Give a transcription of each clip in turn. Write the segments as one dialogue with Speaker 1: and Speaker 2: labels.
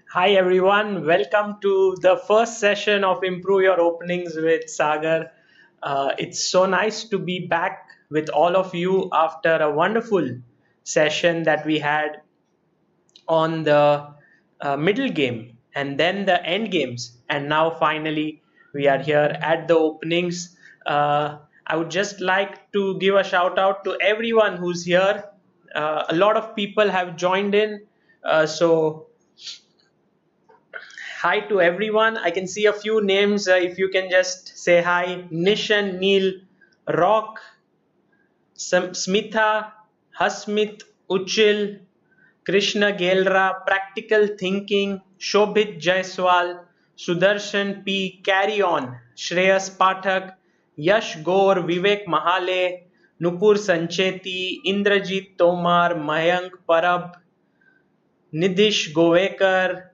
Speaker 1: Hi everyone, welcome to the first session of Improve Your Openings with Sagar. It's so nice to be back with all of you after a wonderful session that we had on the middle game and then the end games. And now finally we are here at the openings. I would just like to give a shout out to everyone who's here. A lot of people have joined in. So hi to everyone. I can see a few names. If you can just say hi, Nishan, Neil, Rock, Smitha, Hasmit, Uchil, Krishna Gelra, Practical Thinking, Shobhit Jaiswal, Sudarshan P, Carry On, Shreyas Pathak, Yash Gaur, Vivek Mahale, Nupur Sancheti, Indrajit Tomar, Mayank Parab, Nidish Govekar,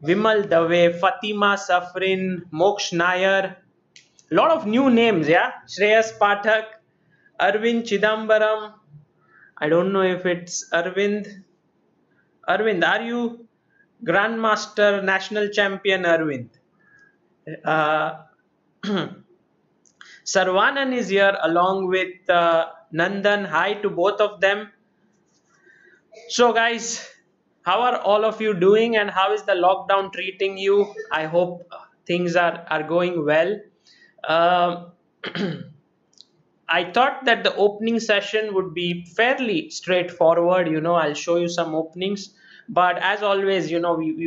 Speaker 1: Vimal Dave, Fatima Safrin, Moksh Nair. Lot of new names, yeah. Shreyas Pathak, Arvind Chidambaram. I don't know if it's Arvind. Arvind, are you Grandmaster National Champion Arvind? Uh, Sarvanan is here along with Nandan. Hi to both of them. So, guys, how are all of you doing and how is the lockdown treating you? I hope things are going well. Um, I thought that the opening session would be fairly straightforward. I'll show you some openings. But as always, we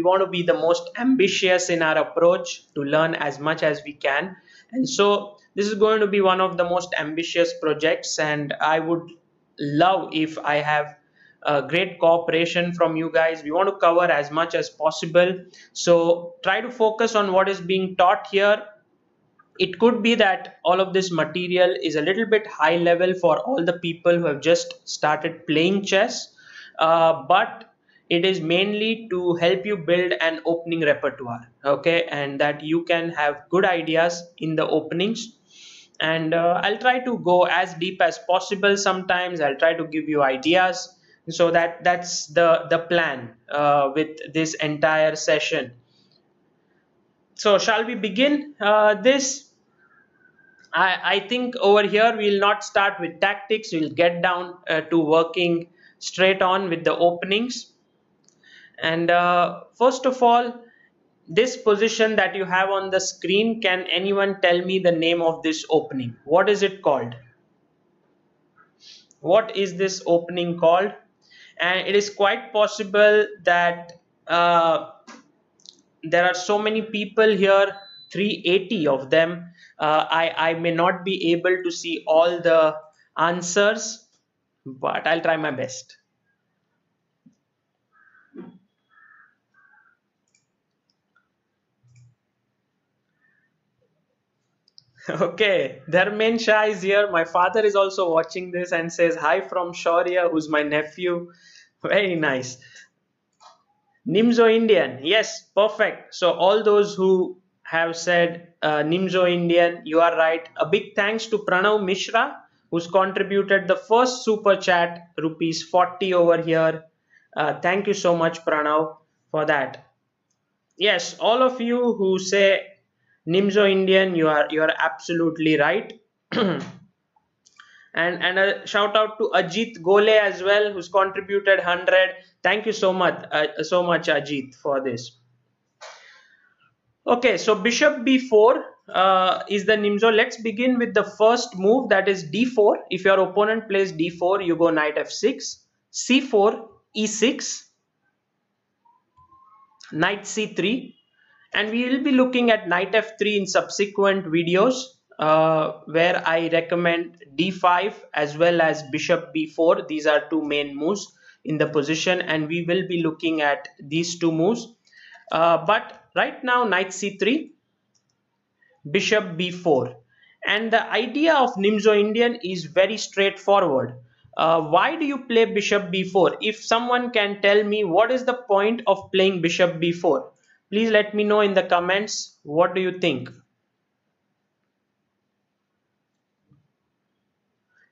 Speaker 1: want to be the most ambitious in our approach to learn as much as we can. And so this is going to be one of the most ambitious projects. And I would love if I have great cooperation from you guys. We want to cover as much as possible. So try to focus on what is being taught here. It could be that all of this material is a little bit high level for all the people who have just started playing chess, but it is mainly to help you build an opening repertoire, okay, and that you can have good ideas in the openings. And I'll try to go as deep as possible. Sometimes I'll try to give you ideas, so that's the plan with this entire session. So shall we begin this? I think over here we'll not start with tactics. We'll get down to working straight on with the openings. And first of all, this position that you have on the screen, can anyone tell me the name of this opening? What is it called? What is this opening called? And it is quite possible that there are so many people here, 380 of them. I may not be able to see all the answers, but I'll try my best. Okay, Dharmen Shah is here. My father is also watching this and says hi from Shaurya, who's my nephew. Very nice. Nimzo Indian, yes, perfect. So all those who have said Nimzo Indian, you are right. A big thanks to Pranav Mishra, who's contributed the first super chat, rupees 40 over here. Thank you so much, Pranav, for that. Yes, all of you who say Nimzo Indian, you are absolutely right. And a shout out to Ajit Gole as well, who's contributed 100. Thank you so much Ajit for this. Okay, so bishop b4 is the Nimzo. Let's begin with the first move, that is d4. If your opponent plays d4, you go knight f6, c4, e6, knight c3, and we will be looking at knight f3 in subsequent videos, where I recommend d5 as well as bishop b4. These are two main moves in the position, and we will be looking at these two moves. But right now, knight c3, bishop b4. And the idea of Nimzo Indian is very straightforward. Why do you play bishop b4? If someone can tell me what is the point of playing bishop b4, please let me know in the comments. What do you think?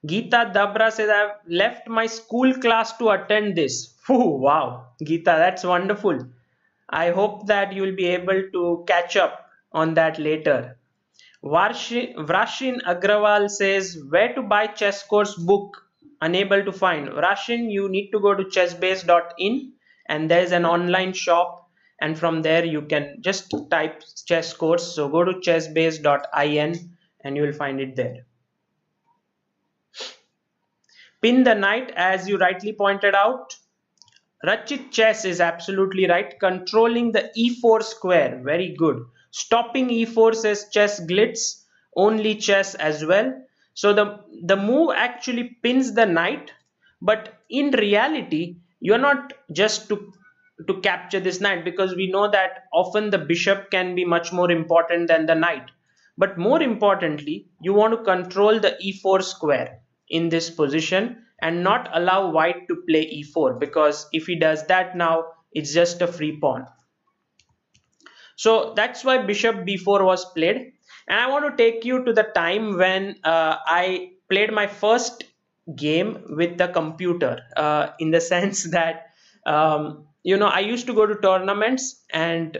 Speaker 1: Geeta Dabra says, I've left my school class to attend this. Wow, Geeta, that's wonderful. I hope that you will be able to catch up on that later. Vrashin Agrawal says, where to buy chess course book? Unable to find. Vrashin, you need to go to chessbase.in and there's an online shop, and from there you can just type chess course. So go to chessbase.in and you will find it there. Pin the knight, as you rightly pointed out. Rachit chess is absolutely right. Controlling the e4 square, very good. Stopping e4 says chess glitz, only chess as well. So the move actually pins the knight, but in reality, you're not just to capture this knight, because we know that often the bishop can be much more important than the knight. But more importantly, you want to control the e4 square in this position and not allow white to play e4, because if he does that now, it's just a free pawn. So that's why bishop b4 was played. And I want to take you to the time when I played my first game with the computer, in the sense that, I used to go to tournaments and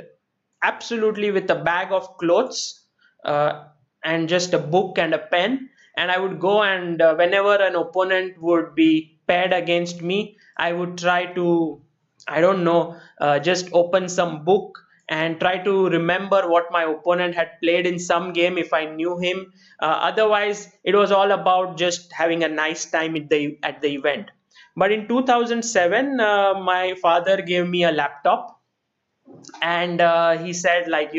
Speaker 1: absolutely with a bag of clothes, uh, and just a book and a pen. And I would go, and whenever an opponent would be paired against me, I would try to, I don't know, just open some book and try to remember what my opponent had played in some game if I knew him. Otherwise, it was all about just having a nice time at the event. But in 2007, my father gave me a laptop, and he said, like,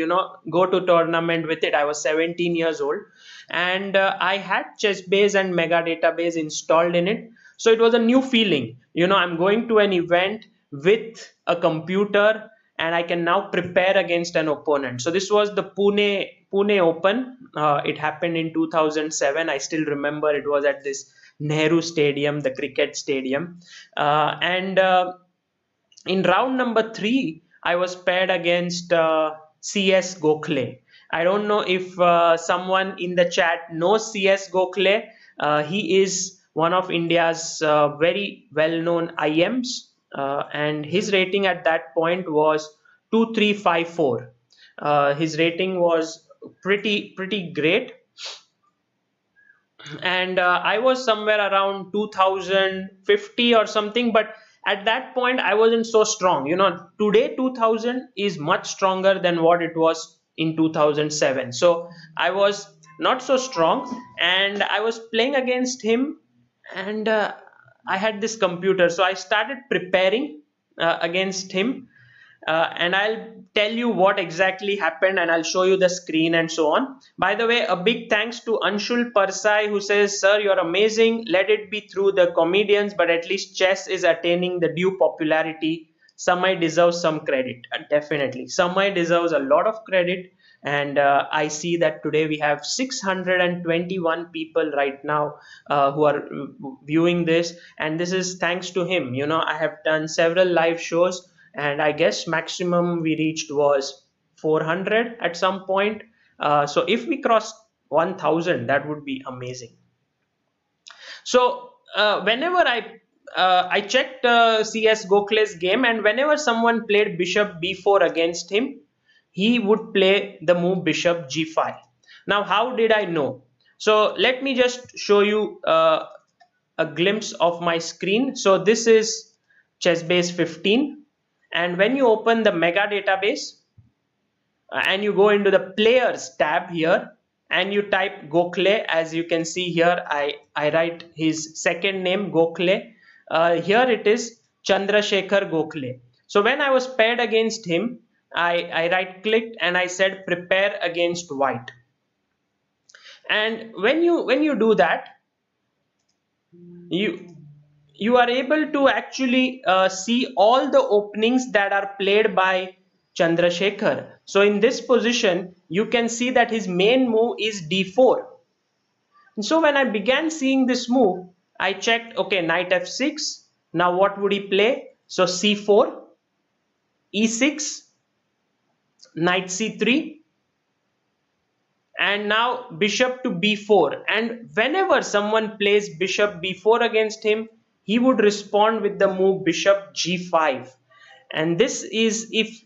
Speaker 1: go to tournament with it. I was 17 years old, and I had chessbase and mega database installed in it. So it was a new feeling. I'm going to an event with a computer, and I can now prepare against an opponent. So this was the Pune Open. It happened in 2007. I still remember it was at this Nehru Stadium, the cricket stadium. And In round number three, I was paired against CS Gokhale. I don't know if someone in the chat knows CS Gokhale. He is one of India's very well-known IMs, and his rating at that point was 2354. His rating was pretty great, and I was somewhere around 2050 or something. But at that point, I wasn't so strong. Today 2000 is much stronger than what it was in 2007. So I was not so strong, and I was playing against him, and I had this computer, so I started preparing against him, and I'll tell you what exactly happened, and I'll show you the screen and so on. By the way, a big thanks to Anshul Parsai, who says, sir, you're amazing. Let it be through the comedians, but at least chess is attaining the due popularity. Samai deserves some credit. Definitely. Samai deserves a lot of credit. And I see that today we have 621 people right now who are viewing this. And this is thanks to him. I have done several live shows, and I guess maximum we reached was 400 at some point. So if we cross 1000, that would be amazing. So whenever I checked CS Gokhale's game, and whenever someone played bishop b4 against him, he would play the move bishop g5. Now, how did I know? So let me just show you a glimpse of my screen. So this is chessbase 15, and when you open the mega database, and you go into the players tab here, and you type Gokhale. As you can see here, I write his second name, Gokhale. Here it is Chandrasekhar Gokhale. So when I was paired against him, I right clicked and I said prepare against white. And when you do that, you you are able to actually see all the openings that are played by Chandrasekhar. So in this position, you can see that his main move is d4. And so when I began seeing this move, I checked, okay, knight f6. Now what would he play? So c4, e6, knight c3, and now bishop to b4. And whenever someone plays bishop b4 against him, he would respond with the move bishop g5. And this is if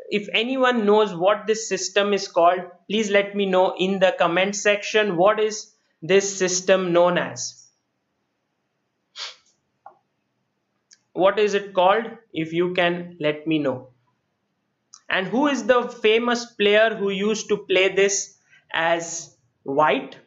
Speaker 1: if anyone knows what this system is called, please let me know in the comment section. What is this system known as? What is it called? If you can let me know. And who is the famous player who used to play this as white?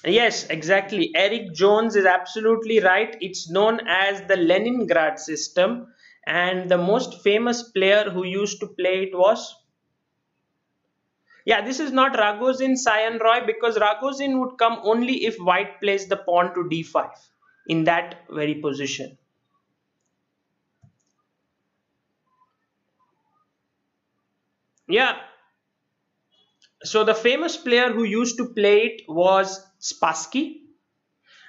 Speaker 1: Yes, exactly. Eric Jones is absolutely right. It's known as the Leningrad system. And the most famous player who used to play it was, yeah, this is not Ragozin Sion Roy, because Ragozin would come only if white plays the pawn to d5 in that very position. Yeah, so the famous player who used to play it was Spassky.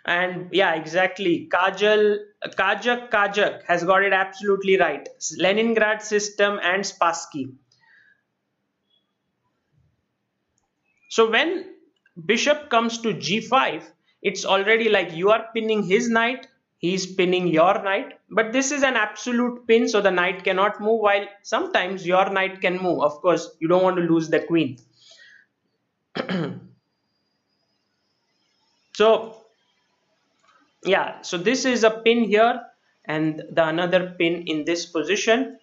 Speaker 1: And yeah, exactly. Kajak has got it absolutely right. Leningrad system and Spassky. So when bishop comes to g5, it's already like you are pinning his knight, he's pinning your knight. But this is an absolute pin, so the knight cannot move, while sometimes your knight can move. Of course, you don't want to lose the queen. So yeah, so this is a pin here and the another pin in this position.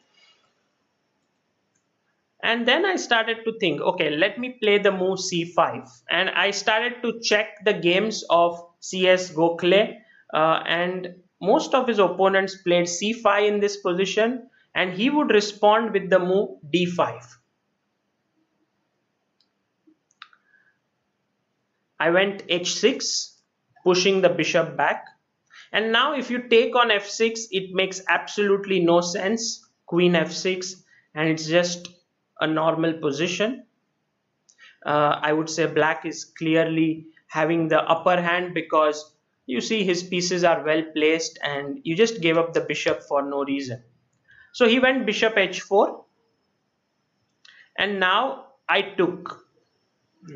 Speaker 1: And then I started to think, okay, let me play the move c5. And I started to check the games of CS Gokhale, and most of his opponents played c5 in this position, and he would respond with the move d5. I went h6, pushing the bishop back. And now if you take on f6, it makes absolutely no sense. Queen f6, and it's just a normal position. I would say black is clearly having the upper hand, because you see his pieces are well placed and you just gave up the bishop for no reason. So he went bishop h4, and now I took.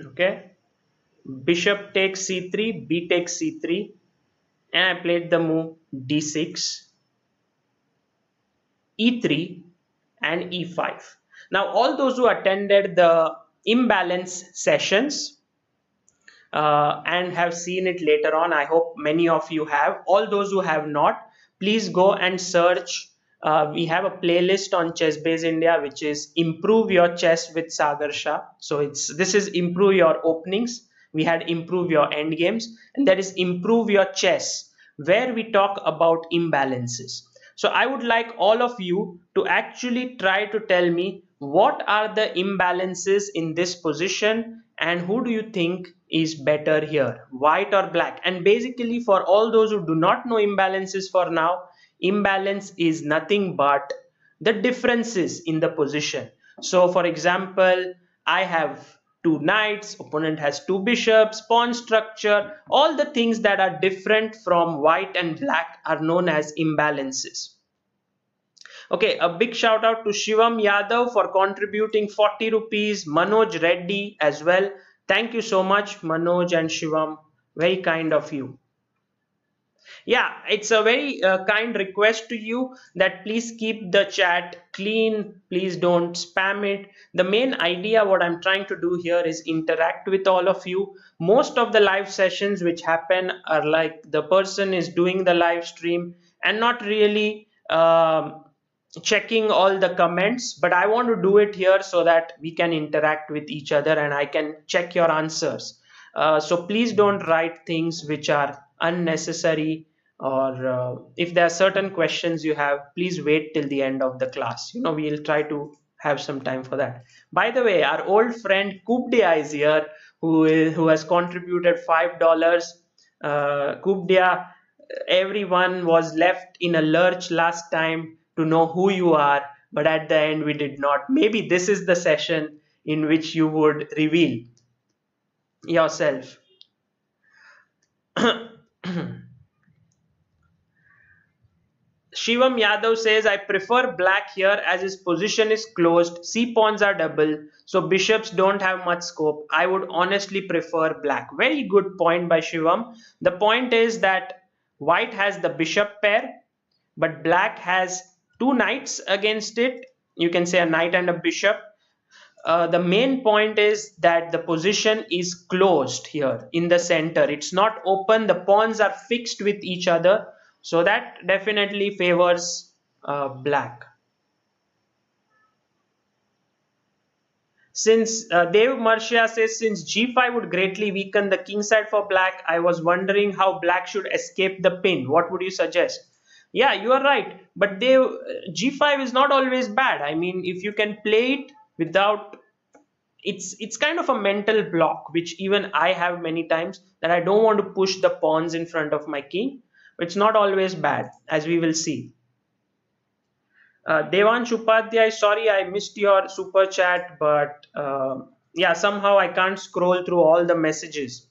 Speaker 1: Okay, bishop takes c3, b takes c3, and I played the move d6, e3, and e5. Now all those who attended the imbalance sessions and have seen it later on. I hope many of you have. All those who have not, please go and search. We have a playlist on Chess Base India, which is Improve Your Chess with Sagar Shah. So this is Improve Your Openings. We had Improve Your Endgames, and that is Improve Your Chess, where we talk about imbalances. So I would like all of you to actually try to tell me what are the imbalances in this position, and who do you think is better here, white or black? And basically, for all those who do not know imbalances for now, imbalance is nothing but the differences in the position. So for example, I have two knights, opponent has two bishops, pawn structure, all the things that are different from white and black are known as imbalances. Okay, a big shout out to Shivam Yadav for contributing 40 rupees, Manoj Reddy as well. Thank you so much, Manoj and Shivam. Very kind of you. Yeah, it's a very kind request to you that please keep the chat clean. Please don't spam it. The main idea, what I'm trying to do here, is interact with all of you. Most of the live sessions which happen are like the person is doing the live stream and not really checking all the comments, but I want to do it here so that we can interact with each other and I can check your answers. So please don't write things which are unnecessary, or if there are certain questions you have, please wait till the end of the class. We'll try to have some time for that. By the way, our old friend Kubdia is here, who has contributed $5. Kubdia, everyone was left in a lurch last time to know who you are, but at the end we did not. Maybe this is the session in which you would reveal yourself. Shivam Yadav says, I prefer black here as his position is closed. C pawns are double, so bishops don't have much scope. I would honestly prefer black. Very good point by Shivam. The point is that white has the bishop pair, but black has two knights against it. You can say a knight and a bishop. The main point is that the position is closed here in the center. It's not open. The pawns are fixed with each other. So that definitely favors black. Since Dave Marcia says, since g5 would greatly weaken the king side for black, I was wondering how black should escape the pin. What would you suggest? Yeah, you are right. But Dave, g5 is not always bad. I mean, if you can play it without, it's kind of a mental block which even I have many times, that I don't want to push the pawns in front of my king. It's not always bad, as we will see. Devansh Upadhyay, sorry I missed your super chat, but yeah, somehow I can't scroll through all the messages.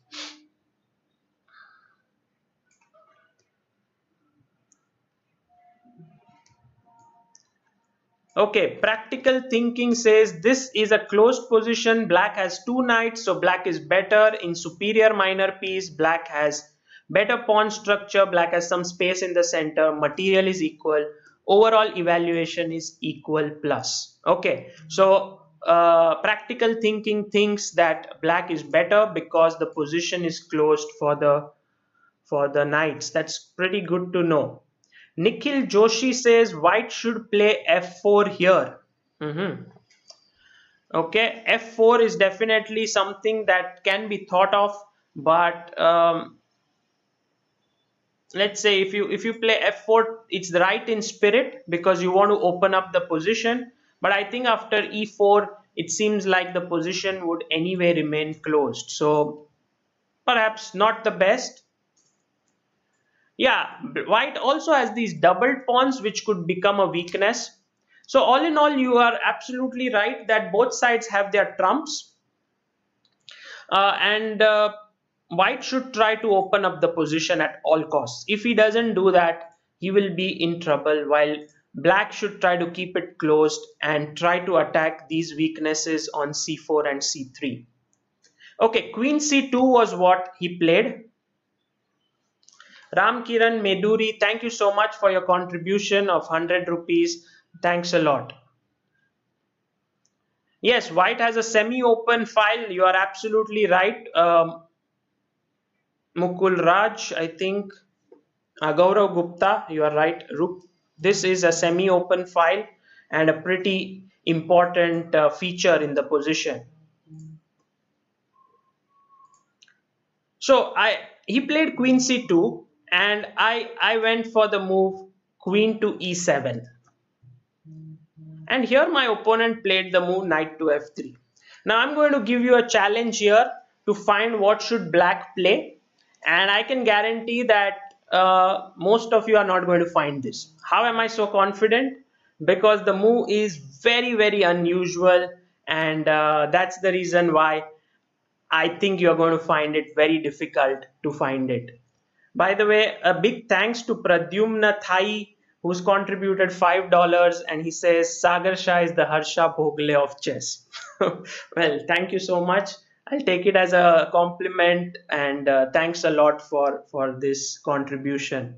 Speaker 1: Okay, practical thinking says this is a closed position. Black has two knights, so black is better. In superior minor piece, black has better pawn structure. Black has some space in the center. Material is equal. Overall evaluation is equal plus. Okay, so practical thinking thinks that black is better because the position is closed for the knights. That's pretty good to know. Nikhil Joshi says white should play f4 here. Mhm. Okay, f4 is definitely something that can be thought of, but let's say if you play f4, it's the right in spirit because you want to open up the position. But I think after e4, it seems like the position would anyway remain closed. So perhaps not the best. Yeah, white also has these doubled pawns which could become a weakness. So all in all, you are absolutely right that both sides have their trumps, and white should try to open up the position at all costs. If he doesn't do that, he will be in trouble, while black should try to keep it closed and try to attack these weaknesses on c4 and c3. Okay, queen c2 was what he played. Ram Kiran Meduri, thank you so much for your contribution of 100 rupees. Thanks a lot. Yes, white has a semi-open file. You are absolutely right. Mukul Raj, I think. Gaurav Gupta, you are right. This is a semi-open file and a pretty important feature in the position. So he played queen c2, and I went for the move queen to e7. And here my opponent played the move knight to f3. Now I'm going to give you a challenge here to find what should black play, and I can guarantee that most of you are not going to find this. How am I so confident? Because the move is very unusual, and that's the reason why I think you're going to find it very difficult to find it. By the way, a big thanks to Pradyumna Thai, who's contributed $5, and he says Sagar Shah is the Harsha Bhogle of chess. Well, thank you so much. I'll take it as a compliment, and thanks a lot for this contribution.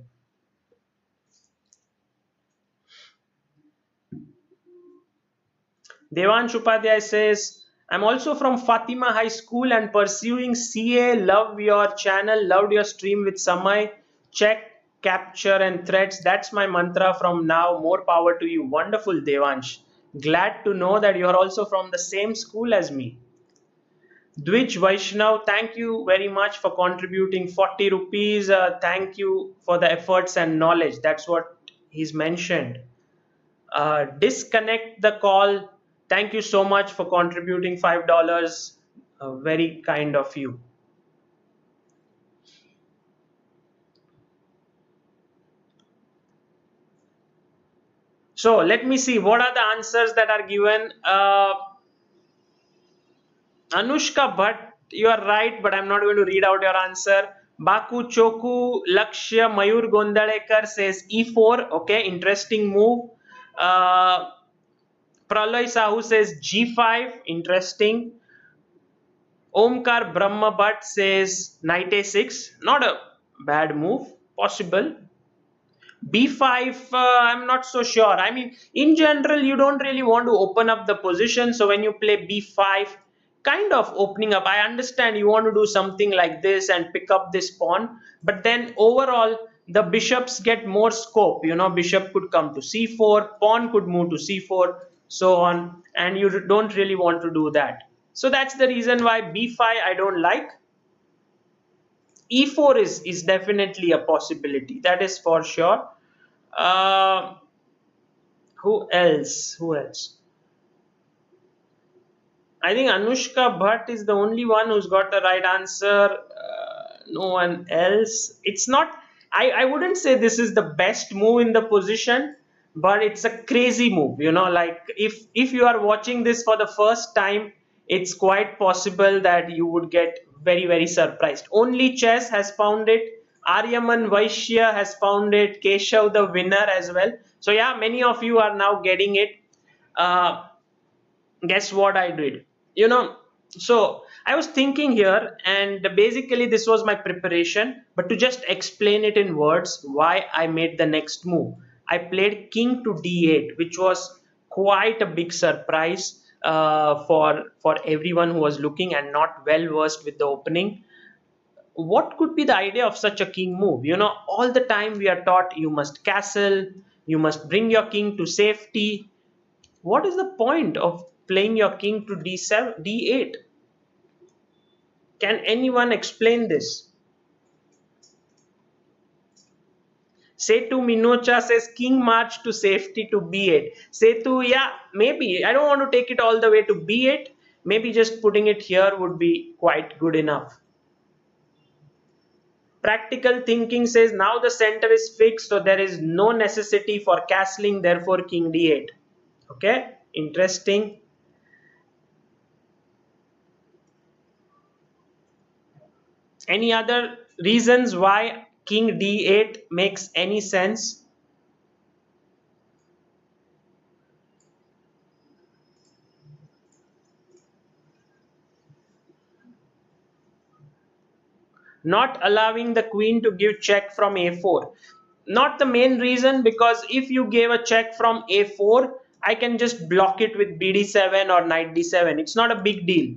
Speaker 1: Devansh Upadhyay says, I'm also from Fatima High School and pursuing CA. Love your channel, loved your stream with Samay. Check, capture, and threads. That's my mantra from now. More power to you. Wonderful, Devansh. Glad to know that you're also from the same school as me. Dwij Vaishnav, thank you very much for contributing 40 rupees. Thank you for the efforts and knowledge. That's what he's mentioned. Disconnect the call. Thank you so much for contributing $5. Very kind of you. So let me see what are the answers that are given. Anushka Bhatt, you are right, but I'm not going to read out your answer. Baku Choku Lakshya Mayur Gondalekar says e4. Okay, interesting move. Uh, Praloy Sahu says g5. Interesting. Omkar Brahma Bhatt says knight a6. Not a bad move. Possible. B5, I'm not so sure. I mean, in general, you don't really want to open up the position. So when you play B5, kind of opening up, I understand you want to do something like this and pick up this pawn. But then overall, the bishops get more scope. You know, bishop could come to C4, pawn could move to C4, so on. And you don't really want to do that. So that's the reason why B5 I don't like. E4 is definitely a possibility. That is for sure. Uh, who else? Who else? I think Anushka Bhatt is the only one who's got the right answer. No one else. It's not. I wouldn't say this is the best move in the position, but it's a crazy move. You know, like if you are watching this for the first time, it's quite possible that you would get very surprised. Only chess has found it. Aryaman Vaishya has found it. Keshav the winner as well. So yeah, many of you are now getting it. Uh, Guess what I did? You know, so I was thinking here, and basically, this was my preparation. But to just explain it in words, why I made the next move, I played king to d8, which was quite a big surprise for everyone who was looking and not well versed with the opening. What could be the idea of such a king move? You know, all the time we are taught you must castle, you must bring your king to safety. What is the point of playing your king to d7, d8? Can anyone explain this? Setu Minocha says king march to safety to b8. Setu, yeah, maybe. I don't want to take it all the way to b8. Maybe just putting it here would be quite good enough. Practical thinking says now the center is fixed, so there is no necessity for castling, therefore king d8. Okay, interesting. Any other reasons why king d8 makes any sense? Not allowing the queen to give check from a4. Not the main reason, because if you gave a check from a4, I can just block it with bd7 or knight d7. It's not a big deal.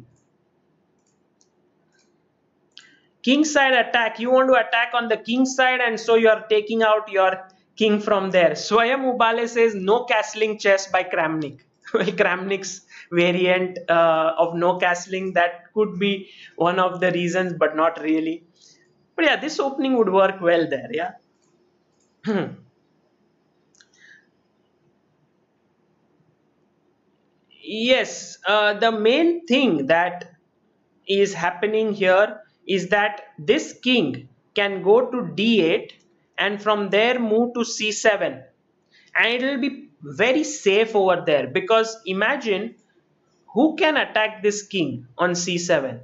Speaker 1: King side attack, you want to attack on the king side, and so you are taking out your king from there. Swayam Ubale says no castling chess by Kramnik. Well, Kramnik's variant of no castling, that could be one of the reasons, but not really. But yeah, this opening would work well there. Yeah. Yes, the main thing that is happening here is that this king can go to d8 and from there move to c7, and it will be very safe over there, because imagine who can attack this king on c7.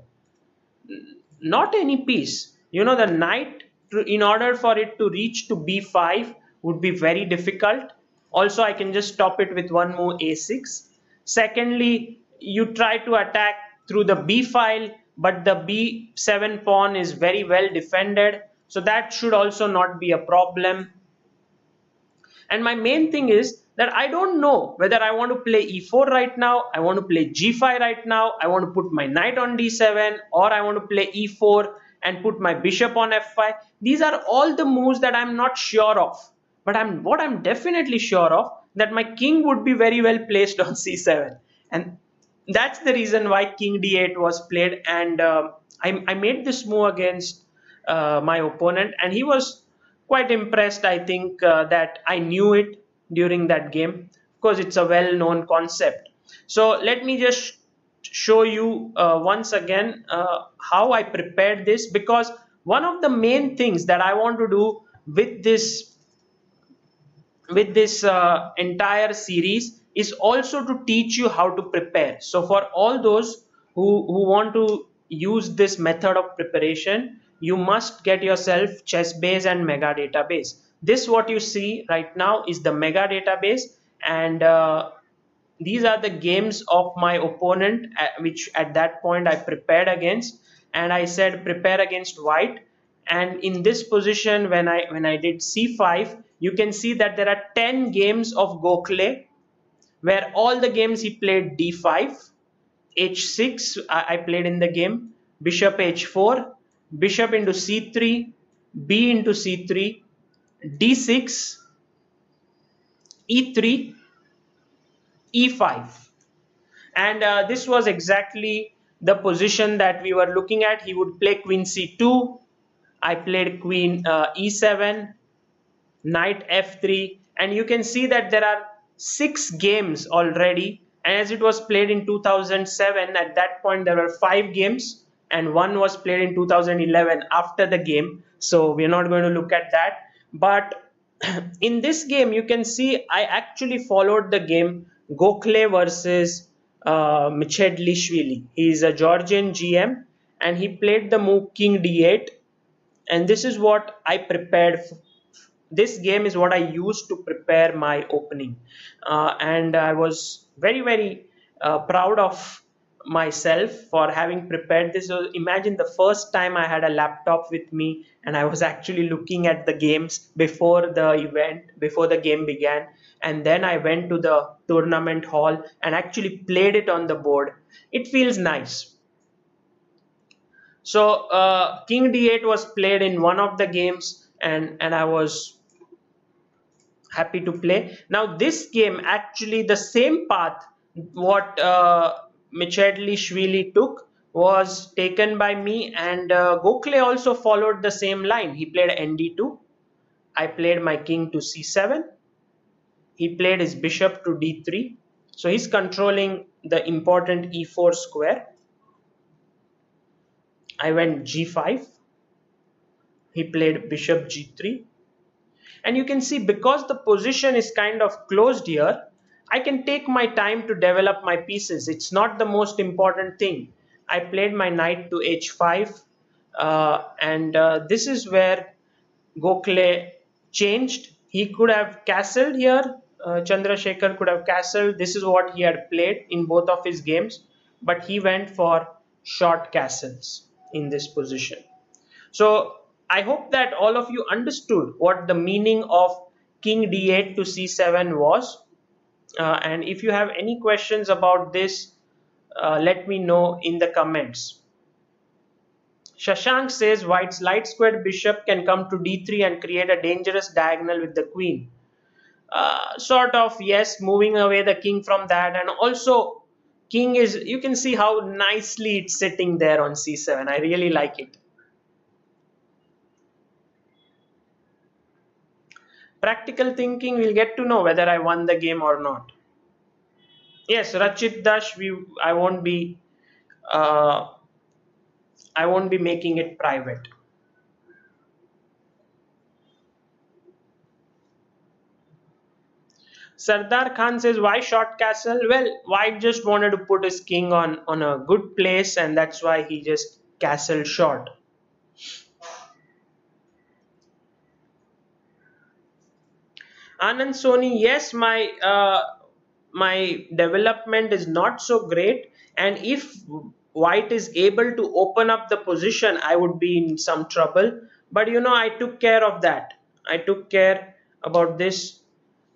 Speaker 1: Not any piece. You know, the knight, in order for it to reach to b5, would be very difficult. Also, I can just stop it with one move a6. Secondly, you try to attack through the b file, but the b7 pawn is very well defended, so that should also not be a problem. And my main thing is that I don't know whether I want to play e4 right now, I want to play g5 right now, I want to put my knight on d7, or I want to play e4 and put my bishop on f5. These are all the moves that I'm not sure of. But what I'm definitely sure of, that my king would be very well placed on c7. And that's the reason why king d8 was played. And I made this move against my opponent, and he was quite impressed. I think that I knew it during that game. Of course, it's a well-known concept. So let me just show you once again how I prepared this, because one of the main things that I want to do with this entire series is also to teach you how to prepare. So for all those who want to use this method of preparation, you must get yourself Chessbase and Mega database. This what you see right now is the Mega database, and these are the games of my opponent, which at that point I prepared against, and I said prepare against white. And in this position, when I did c5, you can see that there are 10 games of Gokhale, where all the games he played d5, h6 I played in the game, bishop h4, bishop into c3, b into c3, d6, e3, e5. And this was exactly the position that we were looking at. He would play queen c2, I played queen e7, knight f3, and you can see that there are 6 games already. And as it was played in 2007, at that point there were 5 games, and one was played in 2011 after the game, so we're not going to look at that. But in this game you can see I actually followed the game Gokhale versus Michedlishvili. He is a Georgian GM, and he played the move king d8, and this is what I prepared. This game is what I used to prepare my opening, and I was very proud of myself for having prepared this. So imagine the first time I had a laptop with me, and I was actually looking at the games before the event, before the game began, and then I went to the tournament hall and actually played it on the board. It feels nice. So king d8 was played in one of the games, and I was happy to play. Now this game, actually the same path what Michedlishvili took was taken by me, and Gokhale also followed the same line. He played nd2, I played my king to c7, he played his bishop to d3, so he's controlling the important e4 square. I went g5, he played bishop g3, and you can see because the position is kind of closed here, I can take my time to develop my pieces. It's not the most important thing. I played my knight to h5, and this is where Gokhale changed. He could have castled here. Chandrasekhar could have castled. This is what he had played in both of his games, but he went for short castles in this position. So I hope that all of you understood what the meaning of king d8 to c7 was. And if you have any questions about this, let me know in the comments. Shashank says white's light squared bishop can come to d3 and create a dangerous diagonal with the queen. Sort of, yes, moving away the king from that, and also king is, you can see how nicely it's sitting there on c7. I really like it. Practical thinking, we'll get to know whether I won the game or not. Yes, Rachit Dash, uh, I won't be making it private. Sardar Khan says, why short castle? Well, White just wanted to put his king on a good place, and that's why he just castled short. Anand Soni, yes, my development is not so great, and if white is able to open up the position, I would be in some trouble. But I took care of that. I took care about this.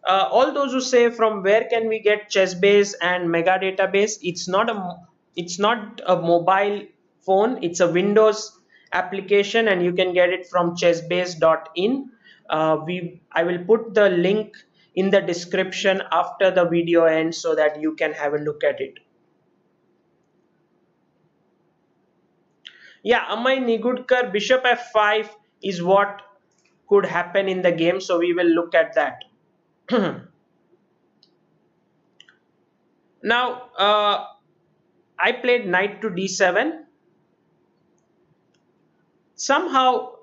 Speaker 1: All those who say from where can we get Chessbase and Mega database, it's not a mobile phone, it's a Windows application, and you can get it from chessbase.in. I will put the link in the description after the video ends so that you can have a look at it. Yeah, Amay Nigudkar, bishop f5 is what could happen in the game, so we will look at that. Now, I played knight to d7. Somehow,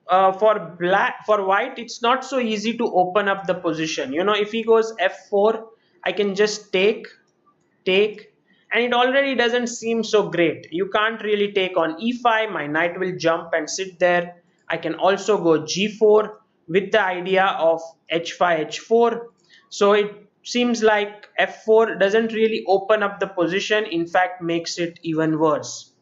Speaker 1: for white, it's not so easy to open up the position. If he goes f4, I can just take, and it already doesn't seem so great. You can't really take on e5, my knight will jump and sit there. I can also go g4 with the idea of h5, h4. So it seems like f4 doesn't really open up the position, in fact makes it even worse.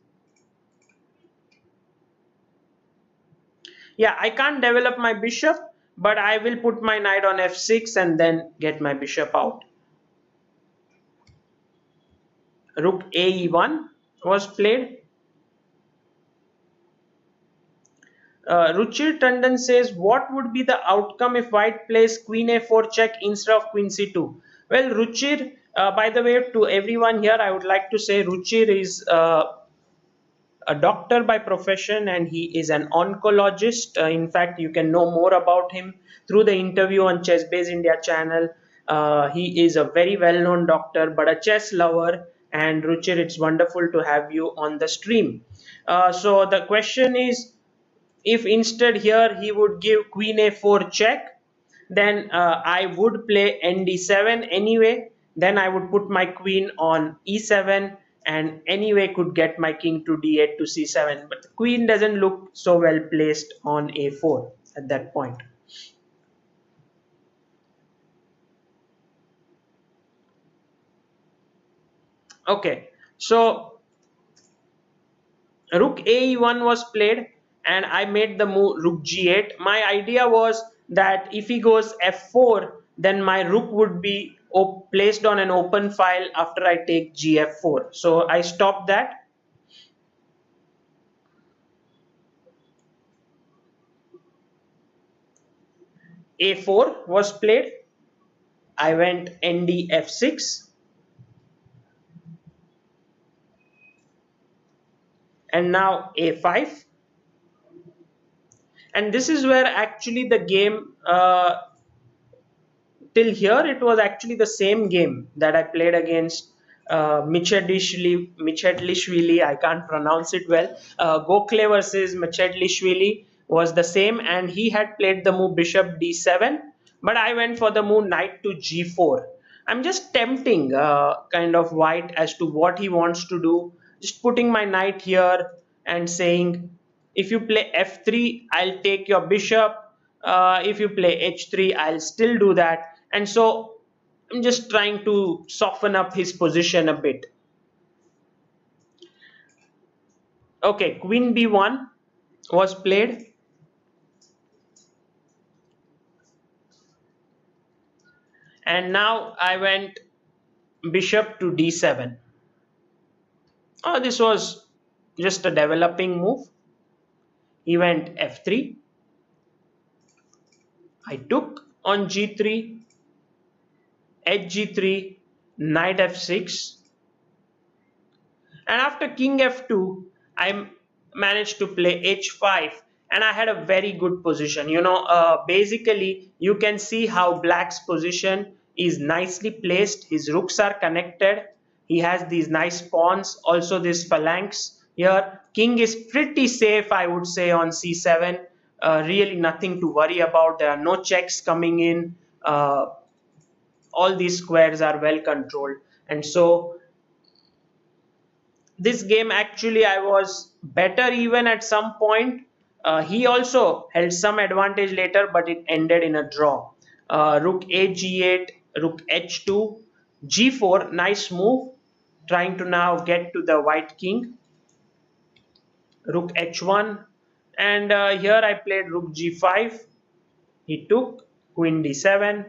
Speaker 1: Yeah, I can't develop my bishop, but I will put my knight on f6 and then get my bishop out. Rook ae1 was played. Ruchir Tandon says, what would be the outcome if white plays queen a4 check instead of queen c2? Well, Ruchir, by the way, to everyone here, I would like to say Ruchir is a doctor by profession and he is an oncologist. In fact, you can know more about him through the interview on Chess Base India channel. He is a very well known doctor but a chess lover. And Ruchir, it's wonderful to have you on the stream. So the question is, if instead here he would give queen a4 check, then I would play nd7 anyway. Then I would put my queen on e7 and anyway could get my king to d8 to c7. But the queen doesn't look so well placed on a4 at that point. Okay, so rook ae1 was played and I made the move rook g8. My idea was that if he goes f4, then my rook would be placed on an open file after I take gf4. So I stopped that. A4 was played. I went ndf6 and now a5. And this is where actually the game till here it was actually the same game that I played against Michedlishvili. I can't pronounce it well. Gokhale versus Michedlishvili was the same, and he had played the move bishop d7, but I went for the move knight to g4. I'm just tempting kind of white as to what he wants to do. Just putting my knight here and saying, if you play f3, I'll take your bishop. If you play h3, I'll still do that. And so I'm just trying to soften up his position a bit. Okay, queen b1 was played. And now I went bishop to d7. Oh, this was just a developing move. He went f3. I took on g3, hg3, knight f6. And after king f2, I managed to play h5 and I had a very good position. Basically, you can see how black's position is nicely placed. His rooks are connected. He has these nice pawns, also this phalanx here. King is pretty safe, I would say, on c7. Really nothing to worry about. There are no checks coming in. All these squares are well controlled. And so this game actually I was better even at some point. He also held some advantage later, but it ended in a draw. Rook a g8, rook h2, g4, nice move. Trying to now get to the white king. Rook h1, and here I played rook g5. He took queen d7,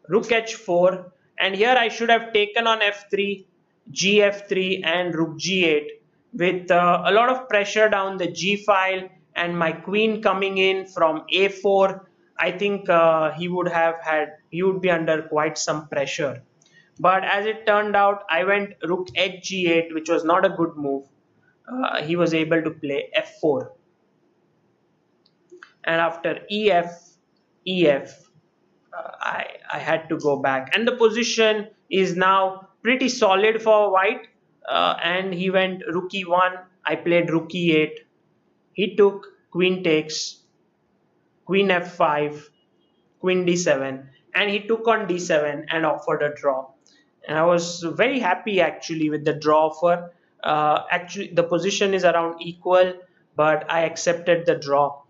Speaker 1: rook h4, and here I should have taken on f3, gf3 and rook g8 with a lot of pressure down the g file and my queen coming in from a4. I think he would be under quite some pressure. But as it turned out, I went rook hg8, which was not a good move. He was able to play f4, and after ef, I had to go back, and the position is now pretty solid for white. And he went rook e1. I played rook e8. He took queen takes, queen f5, queen d7, and he took on d7 and offered a draw. and I was very happy actually with the draw offer. Actually, the position is around equal, but I accepted the draw,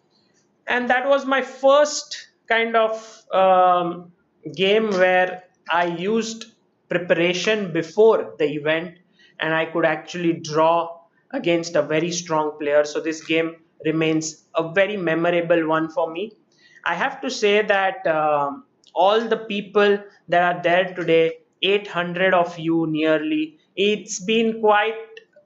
Speaker 1: and that was my first kind of game where I used preparation before the event, and I could actually draw against a very strong player. So this game remains a very memorable one for me. I have to say that all the people that are there today, 800 of you nearly, it's been quite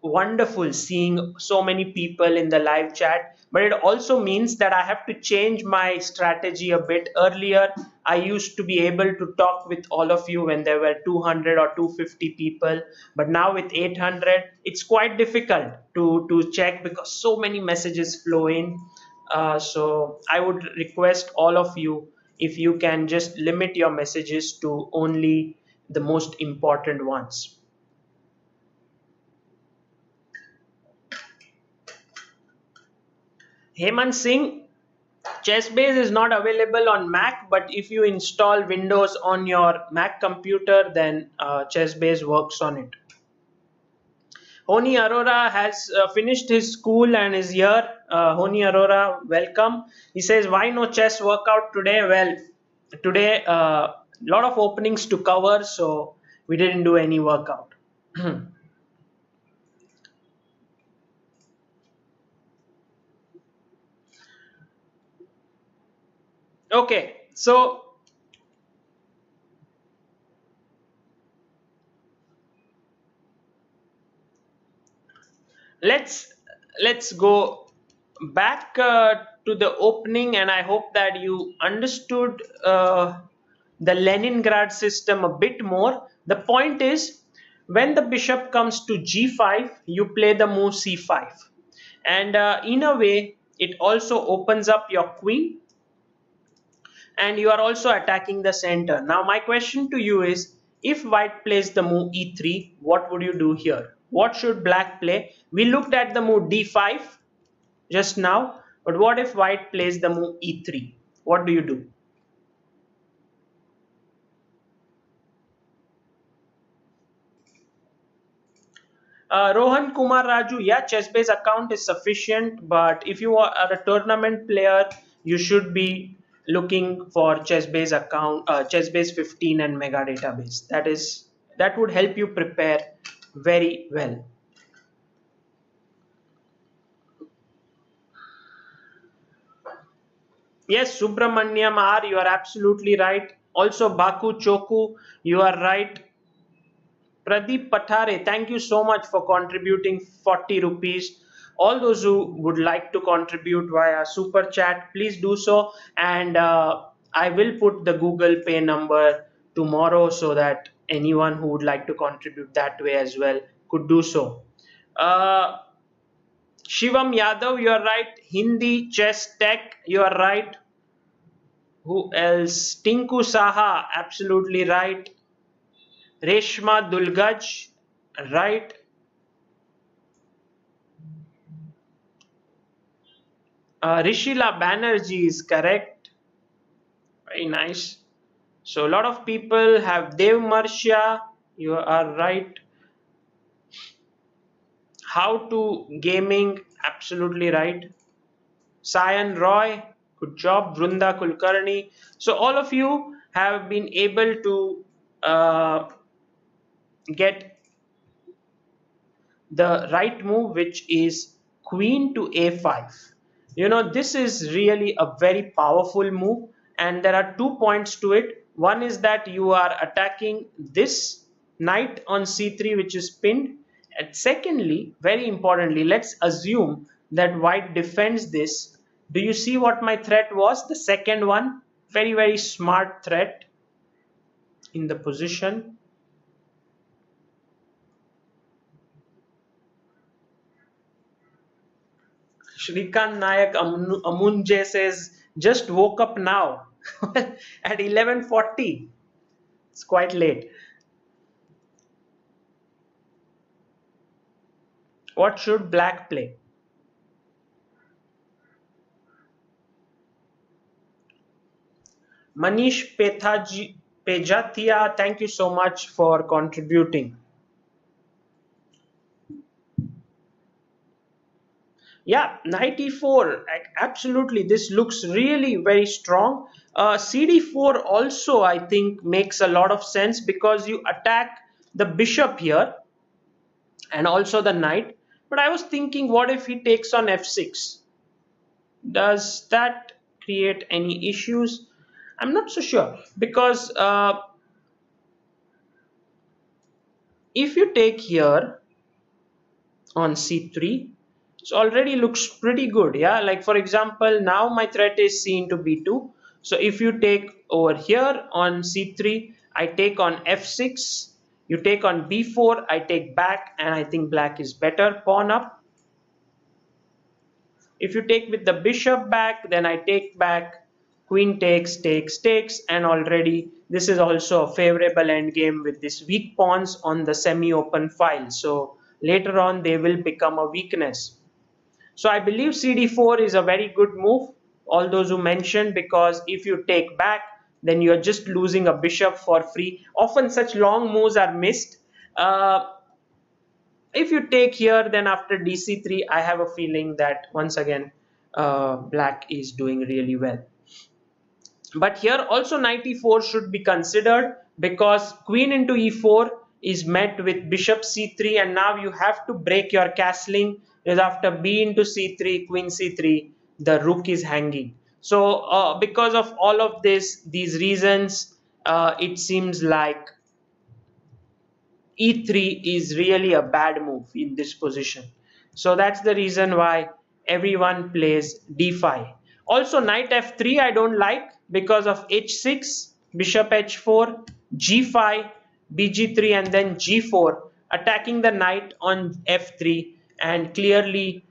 Speaker 1: wonderful seeing so many people in the live chat, but it also means that I have to change my strategy a bit. Earlier I used to be able to talk with all of you when there were 200 or 250 people, but now with 800 it's quite difficult to check because so many messages flow in. So I would request all of you, if you can just limit your messages to only the most important ones. Hemant Singh, Chessbase is not available on Mac, but if you install Windows on your Mac computer, then Chessbase works on it. Honi Arora has finished his school and is here. Honi Arora, welcome. He says, why no chess workout today? Well, today a lot of openings to cover, so we didn't do any workout. Okay, so let's let's go back to the opening, and I hope that you understood the Leningrad system a bit more. The point is, when the bishop comes to g5, you play the move c5, and in a way it also opens up your queen, and you are also attacking the center. Now my question to you is, if white plays the move e3, what would you do here? What should black play? We looked at the move d5 just now, but what if white plays the move e3? What do you do? Rohan Kumar Raju, yeah, chess-based account is sufficient, but if you are a tournament player, you should be looking for chess-based account, chess-based 15 and mega database. That would help you prepare very well. Yes, Subramanyam R, you are absolutely right. Also, Baku Choku, you are right. Pradeep Pathare, thank you so much for contributing 40 rupees. All those who would like to contribute via super chat, please do so. And I will put the Google Pay number tomorrow so that anyone who would like to contribute that way as well could do so. Uh, Shivam Yadav, you are right. Hindi Chess Tech, you are right. Who else? Tinku Saha, absolutely right. Reshma Dulgaj, right. Rishila Banerjee is correct. Very nice. So a lot of people have Dev Marsha. You are right. How to gaming. Absolutely right. Sayan Roy. Good job. Vrunda Kulkarni. So all of you have been able to get the right move, which is queen to a5. You know, this is really a very powerful move, and there are 2 points to it. One is that you are attacking this knight on c3, which is pinned, and secondly, very importantly, let's assume that white defends this. Do you see what my threat was? The second one, very very smart threat in the position. Shrikant Nayak Amunje says, just woke up now at 11:40. It's quite late. What should black play? Manish Pethaji. Pejatia, thank you so much for contributing. Yeah, 94. Absolutely. This looks really very strong. CD4 also, I think, makes a lot of sense because you attack the bishop here and also the knight. But I was thinking, what if he takes on f6? Does that create any issues? I'm not so sure because if you take here on c3, it already looks pretty good. Yeah, like for example, now my threat is c into b2. So if you take over here on c3, I take on f6, you take on b4, I take back, and I think black is better. Pawn up. If you take with the bishop back, then I take back, queen takes, takes, takes, and already this is also a favorable endgame with these weak pawns on the semi-open file. So later on they will become a weakness. So I believe CD4 is a very good move, all those who mentioned, because if you take back, then you're just losing a bishop for free. Often such long moves are missed. Uh, if you take here, then after dc3, I have a feeling that once again, black is doing really well. But here also knight e4 should be considered because queen into e4 is met with bishop c3, and now you have to break your castling because after b into c3, queen c3, the rook is hanging. So because of all of these reasons, it seems like e3 is really a bad move in this position. So that's the reason why everyone plays d5. Also knight f3 I don't like because of h6, bishop h4, g5, bg3, and then g4, attacking the knight on f3. And clearly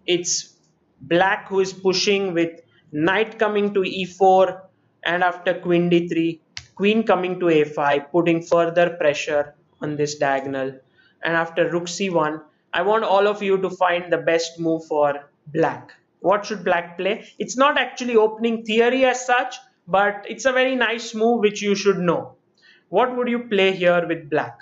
Speaker 1: it's black who is pushing with knight coming to e4, and after queen d3, queen coming to a5, putting further pressure on this diagonal. And after rook c1, I want all of you to find the best move for black. What should black play? It's not actually opening theory as such, but it's a very nice move which you should know. What would you play here with black?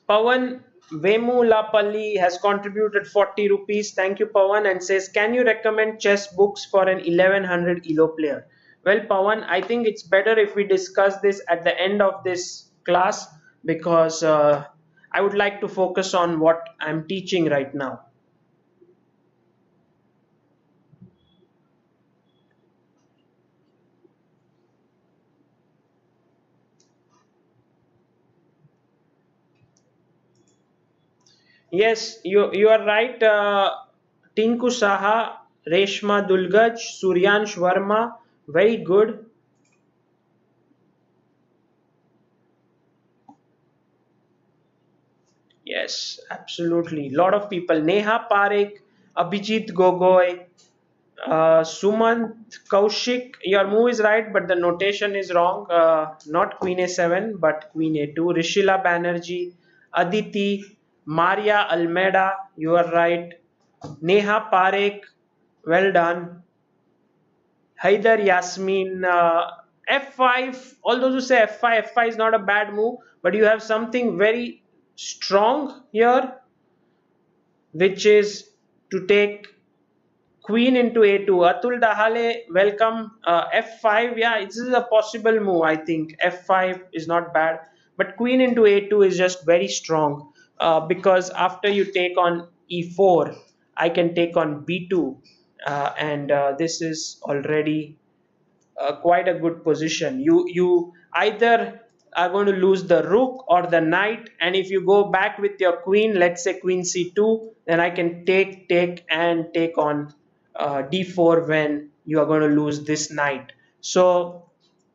Speaker 1: Pawan Vemulapalli has contributed 40 rupees. Thank you, Pawan, and says, can you recommend chess books for an 1100 ELO player? Well, Pawan, I think it's better if we discuss this at the end of this class because I would like to focus on what I'm teaching right now. Yes, you are right. Tinku Saha, Reshma Dulgaj, Suryansh Verma, very good. Yes, absolutely. Lot of people. Neha Parekh, Abhijit Gogoi, Sumant Kaushik. Your move is right, but the notation is wrong. Not Queen A7, but Queen A2. Rishila Banerjee, Aditi, Maria Almeida. You are right. Neha Parekh. Well done. Haidar Yasmin. F5. All those who say F5, F5 is not a bad move, but you have something very strong here, which is to take queen into a2. Atul Dahale, welcome. F5, yeah, this is a possible move. I think F5 is not bad, but queen into a2 is just very strong because after you take on e4, I can take on b2, and this is already quite a good position. You either are going to lose the rook or the knight, and if you go back with your queen, let's say queen c2, then I can take and take on d4 when you are going to lose this knight. So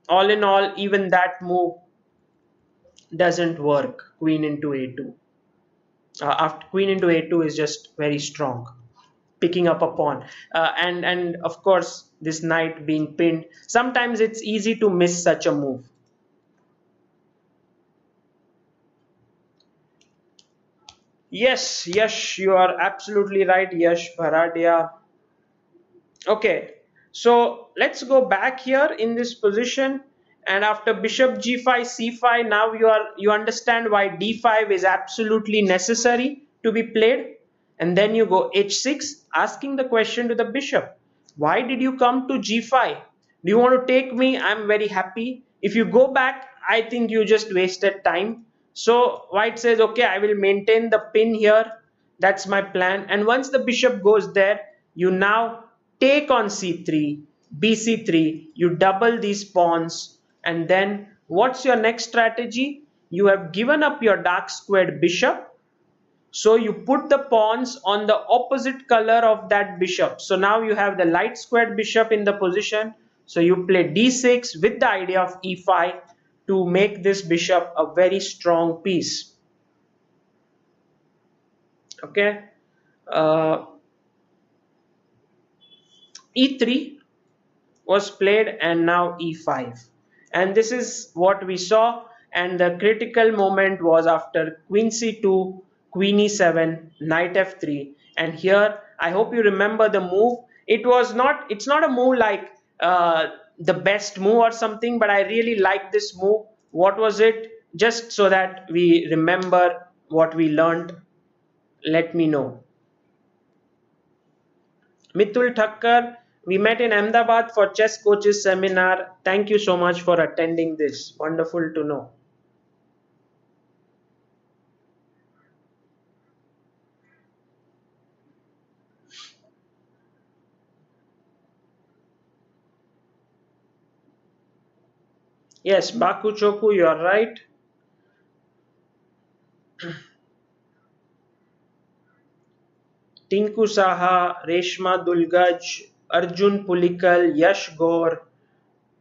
Speaker 1: all in all, even that move doesn't work. Queen into a2. After queen into a2 is just very strong, picking up a pawn, and of course this knight being pinned, sometimes it's easy to miss such a move. Yes, you are absolutely right, Yash Bharadia. Okay, so let's go back here in this position, and after bishop g5 c5, now you understand why d5 is absolutely necessary to be played. And then you go h6, asking the question to the bishop, why did you come to g5? Do you want to take me? I'm very happy. If you go back, I think you just wasted time. So white says, okay, I will maintain the pin here. That's my plan. And once the bishop goes there, you now take on c3, bc3, you double these pawns, and then what's your next strategy? You have given up your dark squared bishop, so you put the pawns on the opposite color of that bishop. So now you have the light squared bishop in the position. So you play d6 with the idea of e5 to make this bishop a very strong piece. Okay. Uh, e3 was played, and now e5, and this is what we saw. And the critical moment was after queen c2, queen e7, knight f3. And here I hope you remember the move. It's not a move like the best move or something, but I really like this move. What was it? Just so that we remember what we learned, let me know. Mitul Thakkar, we met in Ahmedabad for chess coaches seminar. Thank you so much for attending this. Wonderful to know. Yes, Baku Choku, you are right. Tinku Saha, Reshma Dulgaj, Arjun Pulikal, Yash Gaur,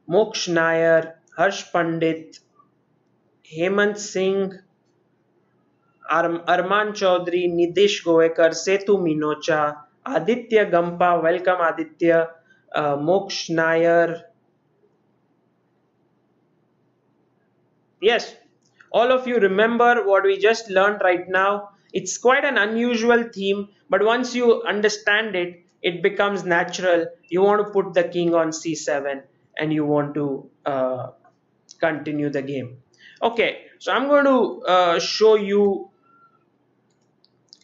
Speaker 1: Moksh Nair, Harsh Pandit, Hemant Singh, Arman Chaudhary, Nidish Goekar, Setu Minocha, Aditya Gampa, welcome Aditya, Moksh Nair. Yes, all of you remember what we just learned right now. It's quite an unusual theme, but once you understand it, it becomes natural. You want to put the king on c7 and you want to continue the game. Okay, so I'm going to show you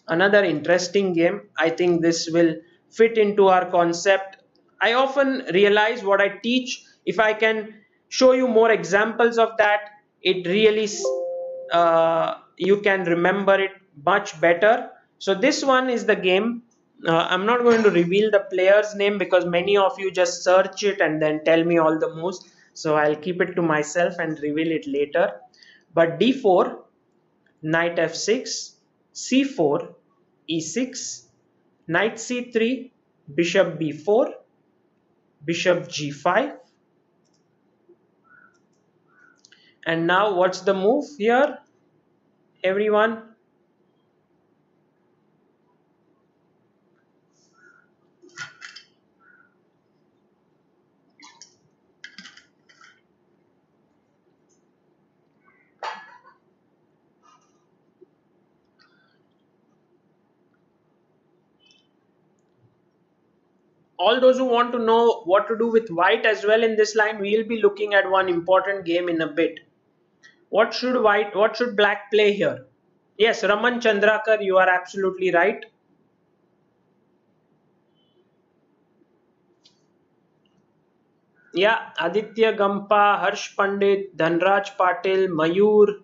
Speaker 1: another interesting game. I think this will fit into our concept. I often realize what I teach, if I can show you more examples of that, it really you can remember it much better. So this one is the game. I'm not going to reveal the player's name because many of you just search it and then tell me all the moves. So I'll keep it to myself and reveal it later. But d4, knight f6, c4, e6, knight c3, bishop b4, bishop g5. And now what's the move here, everyone? All those who want to know what to do with white as well in this line, we'll be looking at one important game in a bit. What should black play here? Yes, Raman Chandrakar, you are absolutely right. Yeah, Aditya Gampa, Harsh Pandit, Dhanraj Patil, Mayur,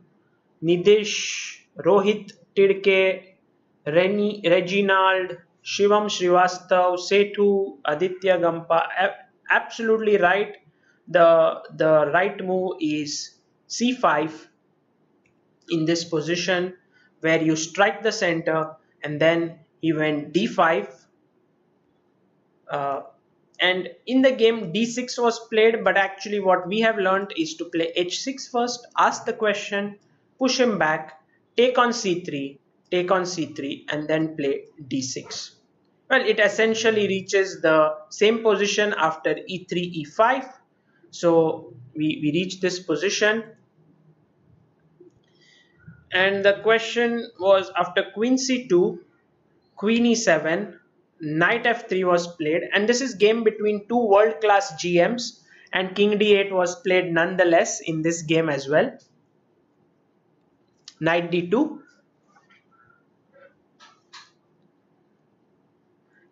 Speaker 1: Nidesh, Rohit Tidke, Reginald, Shivam Srivastav, Setu, Aditya Gampa. Absolutely right. The right move is c5 in this position where you strike the center, and then he went d5. uh, and in the game d6 was played, but actually what we have learned is to play h6 first, ask the question, push him back, take on c3, take on c3, and then play d6. Well, it essentially reaches the same position after e3 e5. So we reach this position, And the question was after queen c2, queen e7, knight f3 was played, and this is game between two world class GMs, and king d8 was played nonetheless in this game as well. Knight d2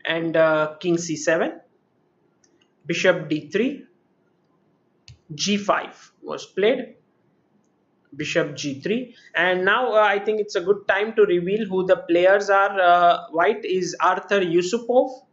Speaker 1: and king c7, bishop d3, g5 was played, bishop g3. And now I think it's a good time to reveal who the players are. White is Arthur Yusupov,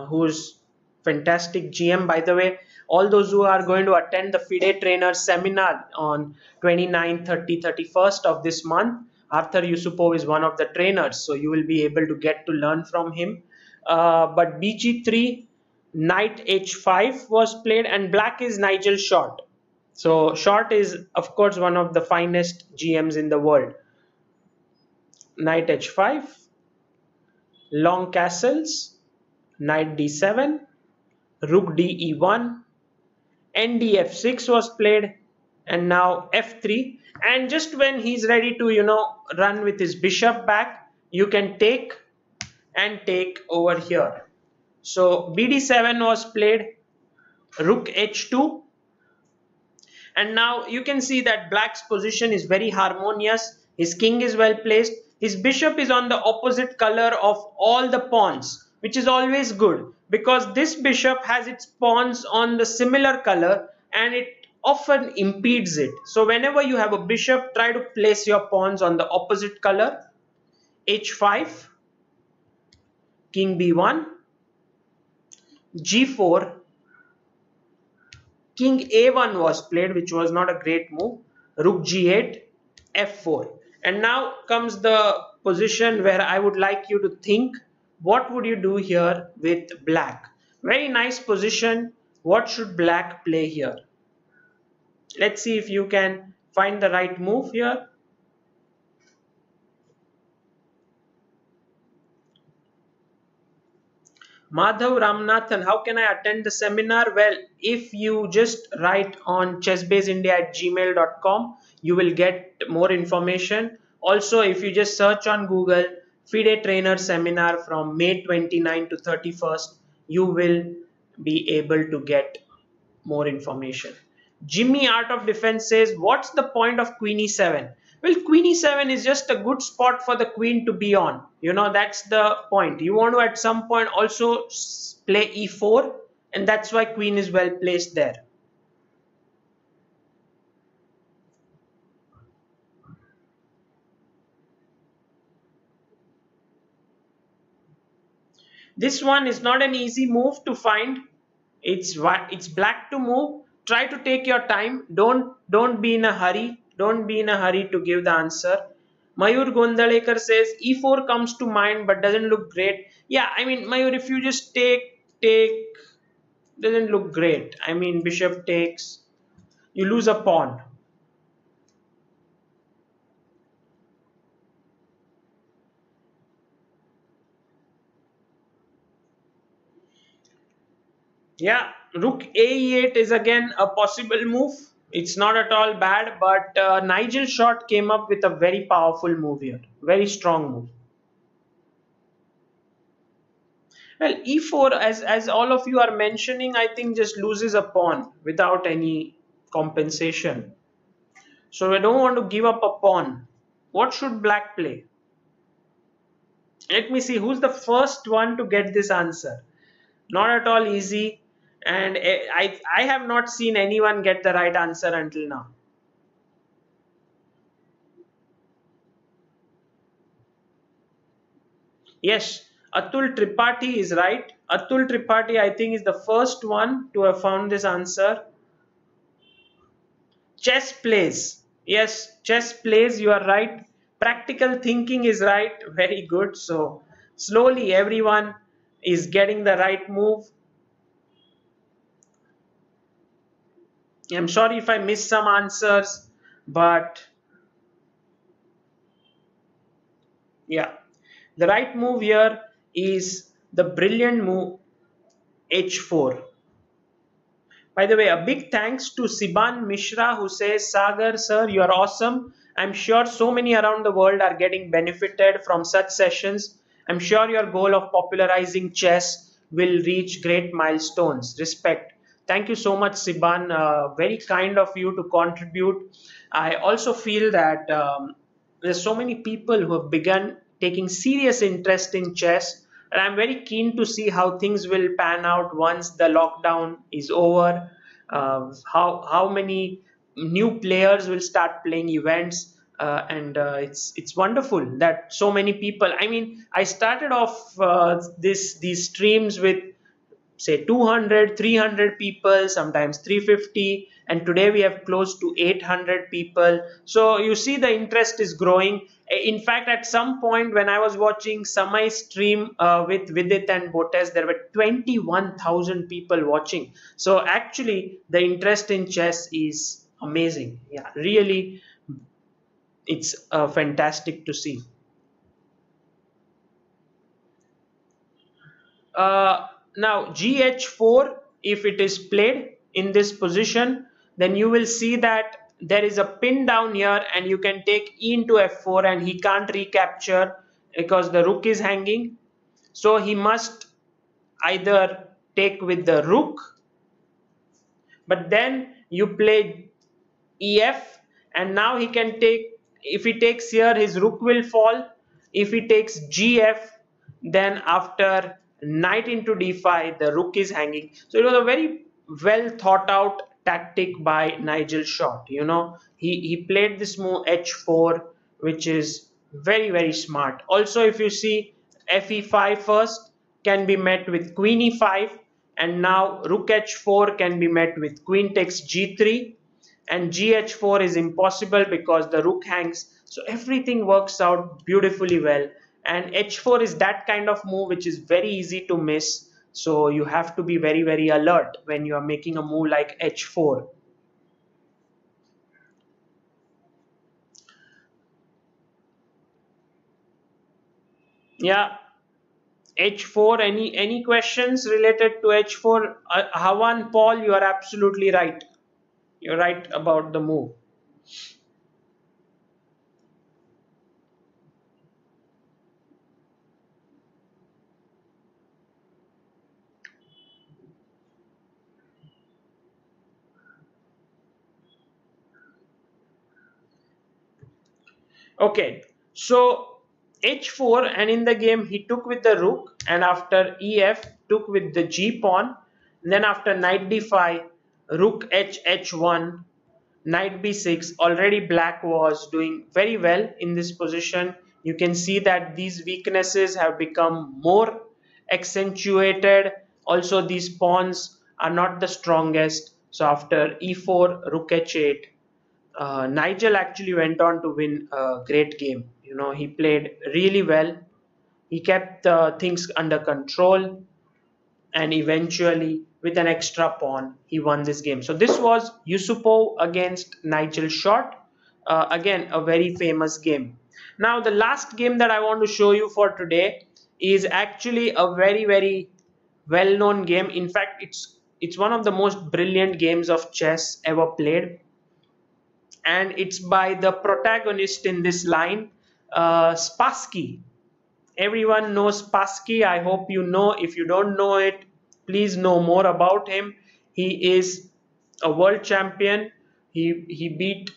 Speaker 1: who's fantastic GM, by the way. All those who are going to attend the FIDE trainer seminar on 29, 30, 31st of this month, Arthur Yusupov is one of the trainers, so you will be able to get to learn from him. But bg3, knight h5 was played, and black is Nigel short. So short is of course one of the finest GMs in the world. Knight h5, long castles, knight d7, rook de1, ndf6 was played, and now f3. And just when he's ready to run with his bishop back, you can take and take over here. So bd7 was played, rook h2. And now you can see that black's position is very harmonious. His king is well placed. His bishop is on the opposite color of all the pawns, which is always good because this bishop has its pawns on the similar color and it often impedes it. So whenever you have a bishop, try to place your pawns on the opposite color. h5, king b1, g4, king a1 was played, which was not a great move, rook g8, f4. And now comes the position where I would like you to think, what would you do here with black? Very nice position. What should black play here? Let's see if you can find the right move here. Madhav Ramnathan, how can I attend the seminar? Well, if you just write on chessbaseindia@gmail.com, you will get more information. Also, if you just search on Google FIDE trainer seminar from May 29 to 31st, you will be able to get more information. Jimmy Art of Defense says, what's the point of Queen E7? Well, Queen E7 is just a good spot for the queen to be on. That's the point. You want to at some point also play E4, and that's why queen is well placed there. This one is not an easy move to find. It's black to move. Try to take your time. Don't be in a hurry. Don't be in a hurry to give the answer. Mayur Gondalekar says e4 comes to mind but doesn't look great. Yeah, I mean Mayur, if you just take doesn't look great. I mean bishop takes, you lose a pawn. Yeah, rook a8 is again a possible move. It's not at all bad, but Nigel Short came up with a very powerful move here. Very strong move. Well, e4, as all of you are mentioning, I think just loses a pawn without any compensation. So I don't want to give up a pawn. What should black play? Let me see who's the first one to get this answer. Not at all easy, and I have not seen anyone get the right answer until now. Yes, Atul Tripathi is right. Atul Tripathi, I think, is the first one to have found this answer. Chess plays. Yes, chess plays, you are right. Practical thinking is right. Very good. So, slowly everyone is getting the right move. I'm sorry if I missed some answers, but yeah, the right move here is the brilliant move h4. By the way, a big thanks to Siban Mishra who says, Sagar sir, you are awesome. I'm sure so many around the world are getting benefited from such sessions. I'm sure your goal of popularizing chess will reach great milestones. Respect. Thank you so much, Siban. Very kind of you to contribute. I also feel that there's so many people who have begun taking serious interest in chess, and I'm very keen to see how things will pan out once the lockdown is over. How many new players will start playing events, and it's wonderful that so many people. I mean, I started off these streams with say 200, 300 people, sometimes 350, and today we have close to 800 people. So you see the interest is growing. In fact, at some point when I was watching Samai stream with Vidit and Botes, there were 21,000 people watching. So actually the interest in chess is amazing. Yeah, really, it's fantastic to see. Uh, Now GH4, if it is played in this position, then you will see that there is a pin down here and you can take E into F4 and he can't recapture because the rook is hanging. So he must either take with the rook, but then you play EF, and now he can take, if he takes here his rook will fall. If he takes GF, then after knight into D5 the rook is hanging. So it was a very well thought out tactic by Nigel Short. He played this move H4, which is very smart. Also, if you see FE5 first can be met with Queen E5, and now Rook H4 can be met with Queen takes G3, and GH4 is impossible because the rook hangs. So everything works out beautifully well. And H4 is that kind of move which is very easy to miss. So you have to be very alert when you are making a move like H4. Yeah, H4. Any questions related to H4? Hawan, Paul, you are absolutely right. You're right about the move. Okay, so H4, and in the game he took with the rook, and after EF took with the G pawn. Then after knight D5, rook H1, knight B6. Already black was doing very well in this position. You can see that these weaknesses have become more accentuated. Also, these pawns are not the strongest. So after E4, rook H8, Nigel actually went on to win a great game. He played really well. He kept things under control, and eventually, with an extra pawn, he won this game. So this was Yusupov against Nigel Short. Again, a very famous game. Now, the last game that I want to show you for today is actually a very well-known game. In fact, it's one of the most brilliant games of chess ever played, and it's by the protagonist in this line, Spassky. Everyone knows Spassky. I hope you know. If you don't know it, please know more about him. He is a world champion. He beat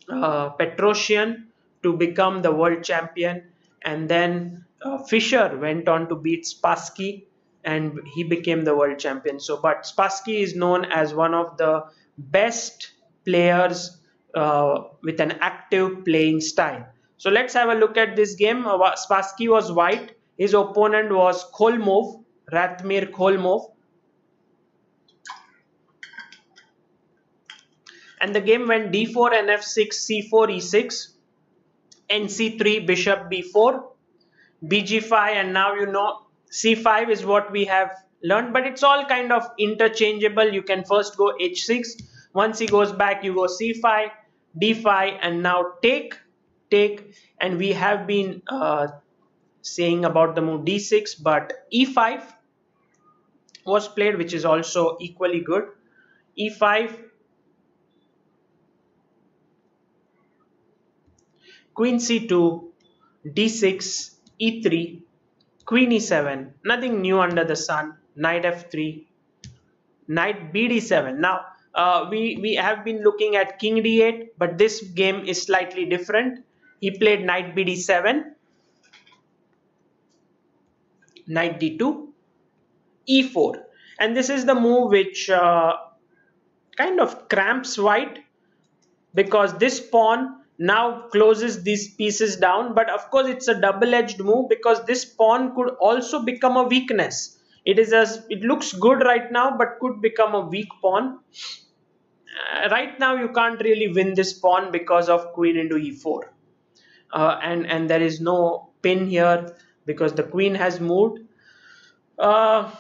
Speaker 1: Petrosian to become the world champion, and then Fischer went on to beat Spassky, and he became the world champion. So, but Spassky is known as one of the best players with an active playing style. So let's have a look at this game. Spassky was white. His opponent was Holmov, Ratmir Holmov, and the game went d4 and f6, c4 e6, nc3, bishop b4, bg5, and now c5 is what we have learned, but it's all kind of interchangeable. You can first go h6. Once he goes back, you go c5, d5, and now take, and we have been saying about the move d6, but e5 was played, which is also equally good. E5, queen c2, d6, e3, queen e7. Nothing new under the sun. Knight f3, knight bd7. Now we have been looking at king d8, but this game is slightly different. He played knight bd7, knight d2, e4, and this is the move which kind of cramps white, because this pawn now closes these pieces down. But of course it's a double-edged move, because this pawn could also become a weakness. It looks good right now, but could become a weak pawn. Right now you can't really win this pawn because of queen into e4, and there is no pin here because the queen has moved. uh,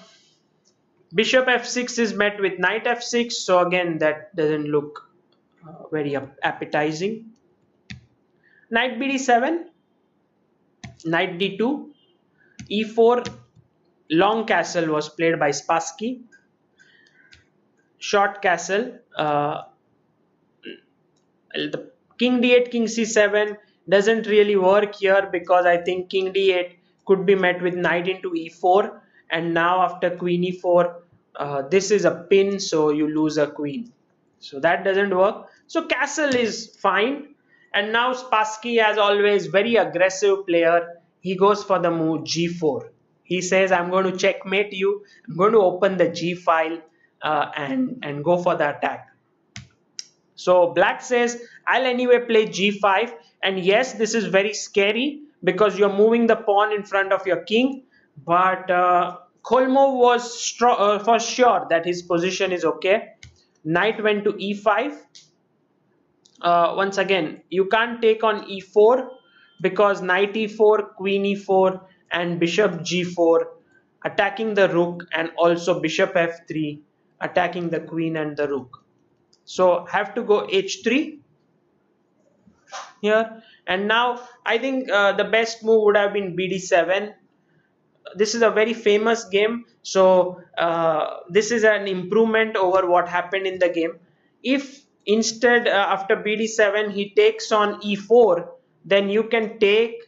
Speaker 1: Bishop f6 is met with knight f6, so again that doesn't look very appetizing. Knight bd7, knight d2, e4. Long castle was played by Spassky. Short castle, the king d8, king c7 doesn't really work here, because I think king d8 could be met with knight into e4, and now after queen e4, this is a pin, so you lose a queen, so that doesn't work. So castle is fine, and now Spassky, as always, very aggressive player. He goes for the move g4. He says, I'm going to checkmate you, I'm going to open the g file, and go for the attack. So black says, I'll anyway play g5, and yes, this is very scary because you're moving the pawn in front of your king, but Holmov was for sure that his position is okay. Knight went to e5. Once again, you can't take on e4 because knight e4, queen e4, and bishop g4 attacking the rook, and also bishop f3 attacking the queen and the rook. So have to go h3 here. And now I think the best move would have been bd7. This is a very famous game, so this is an improvement over what happened in the game. If instead after bd7 he takes on e4, then you can take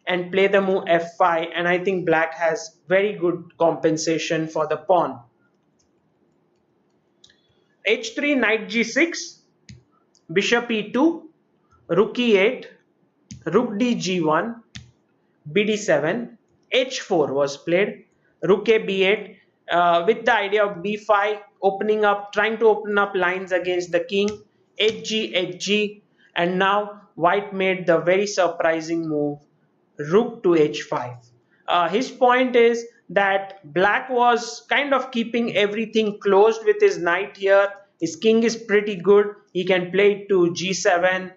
Speaker 1: and play the move f5, and I think black has very good compensation for the pawn. h3, knight g6, bishop e2, rook e8, rook d g1, bd7, h4 was played, rook a b8, with the idea of b5, opening up, trying to open up lines against the king, hg, hg, and now white made the very surprising move, rook to h5. His point is that black was kind of keeping everything closed with his knight here. His king is pretty good. He can play it to g7.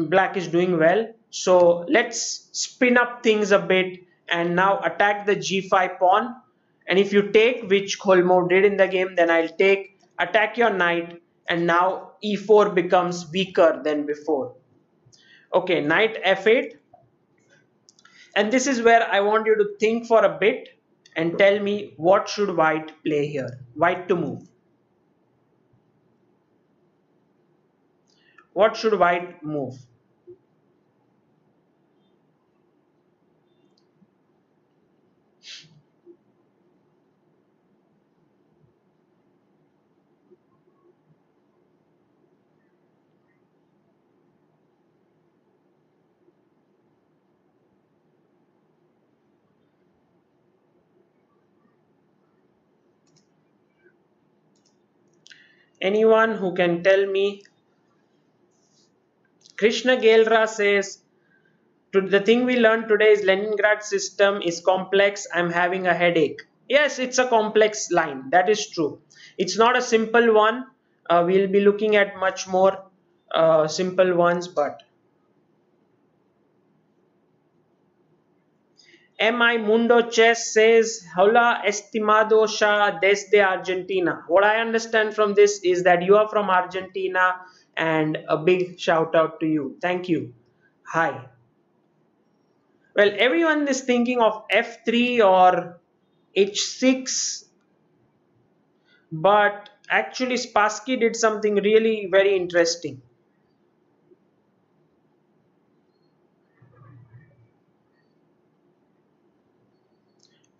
Speaker 1: Black is doing well. So let's spin up things a bit and now attack the g5 pawn. And if you take, which Holmov did in the game, then I'll take, attack your knight, and now e4 becomes weaker than before. Okay, knight f8. And this is where I want you to think for a bit and tell me what should white play here. White to move. What should white move? Anyone who can tell me? Krishna Gelra says, the thing we learned today is Leningrad system is complex. I'm having a headache. Yes, it's a complex line. That is true. It's not a simple one. We'll be looking at much more simple ones, but MI Mundo Chess says, Hola estimado Shah desde Argentina. What I understand from this is that you are from Argentina, and a big shout out to you. Thank you. Hi. Well, everyone is thinking of f3 or h6, but actually Spassky did something really very interesting.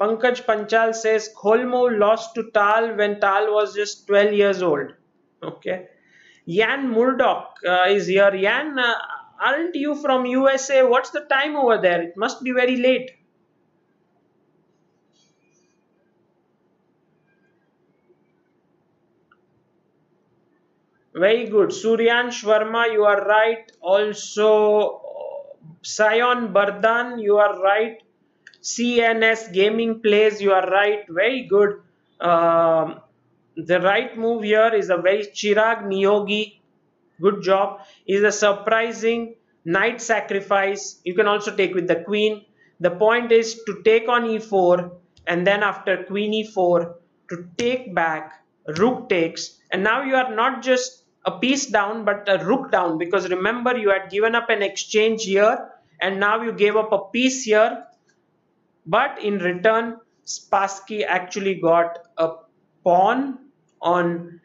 Speaker 1: Pankaj Panchal says Holmov lost to Tal when Tal was just 12 years old. Okay. Jan Murdoch is here. Jan, aren't you from USA? What's the time over there? It must be very late. Very good. Suryansh Verma, you are right. Also, Sion Bardhan, you are right. CNS Gaming Plays, you are right. Very good. The right move here is a very Chirag Niyogi. Good job. Is a surprising knight sacrifice. You can also take with the queen. The point is to take on e4 and then after queen e4 to take back, rook takes, and now you are not just a piece down but a rook down, because remember you had given up an exchange here and now you gave up a piece here, but in return Spassky actually got a pawn on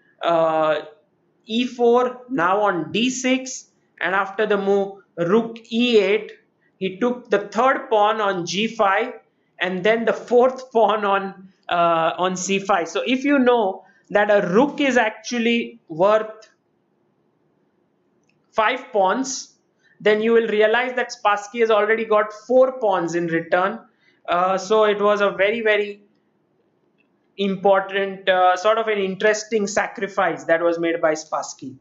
Speaker 1: e4, now on d6, and after the move rook e8, he took the third pawn on g5 and then the fourth pawn on c5. So if you know that a rook is actually worth 5 pawns, then you will realize that Spassky has already got 4 pawns in return. So it was a very, very important, sort of an interesting sacrifice that was made by Spassky.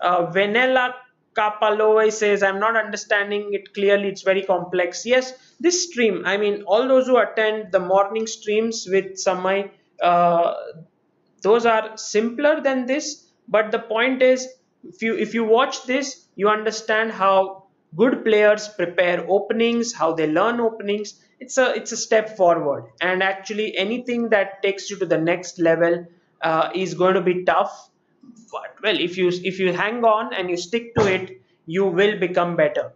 Speaker 1: Venela Kapalova says, I'm not understanding it clearly. It's very complex. Yes, this stream, I mean, all those who attend the morning streams with Samai, uh, those are simpler than this. But the point is, if you watch this, you understand how good players prepare openings, how they learn openings. It's a step forward, and actually anything that takes you to the next level is going to be tough, but well, if you hang on and you stick to it, you will become better.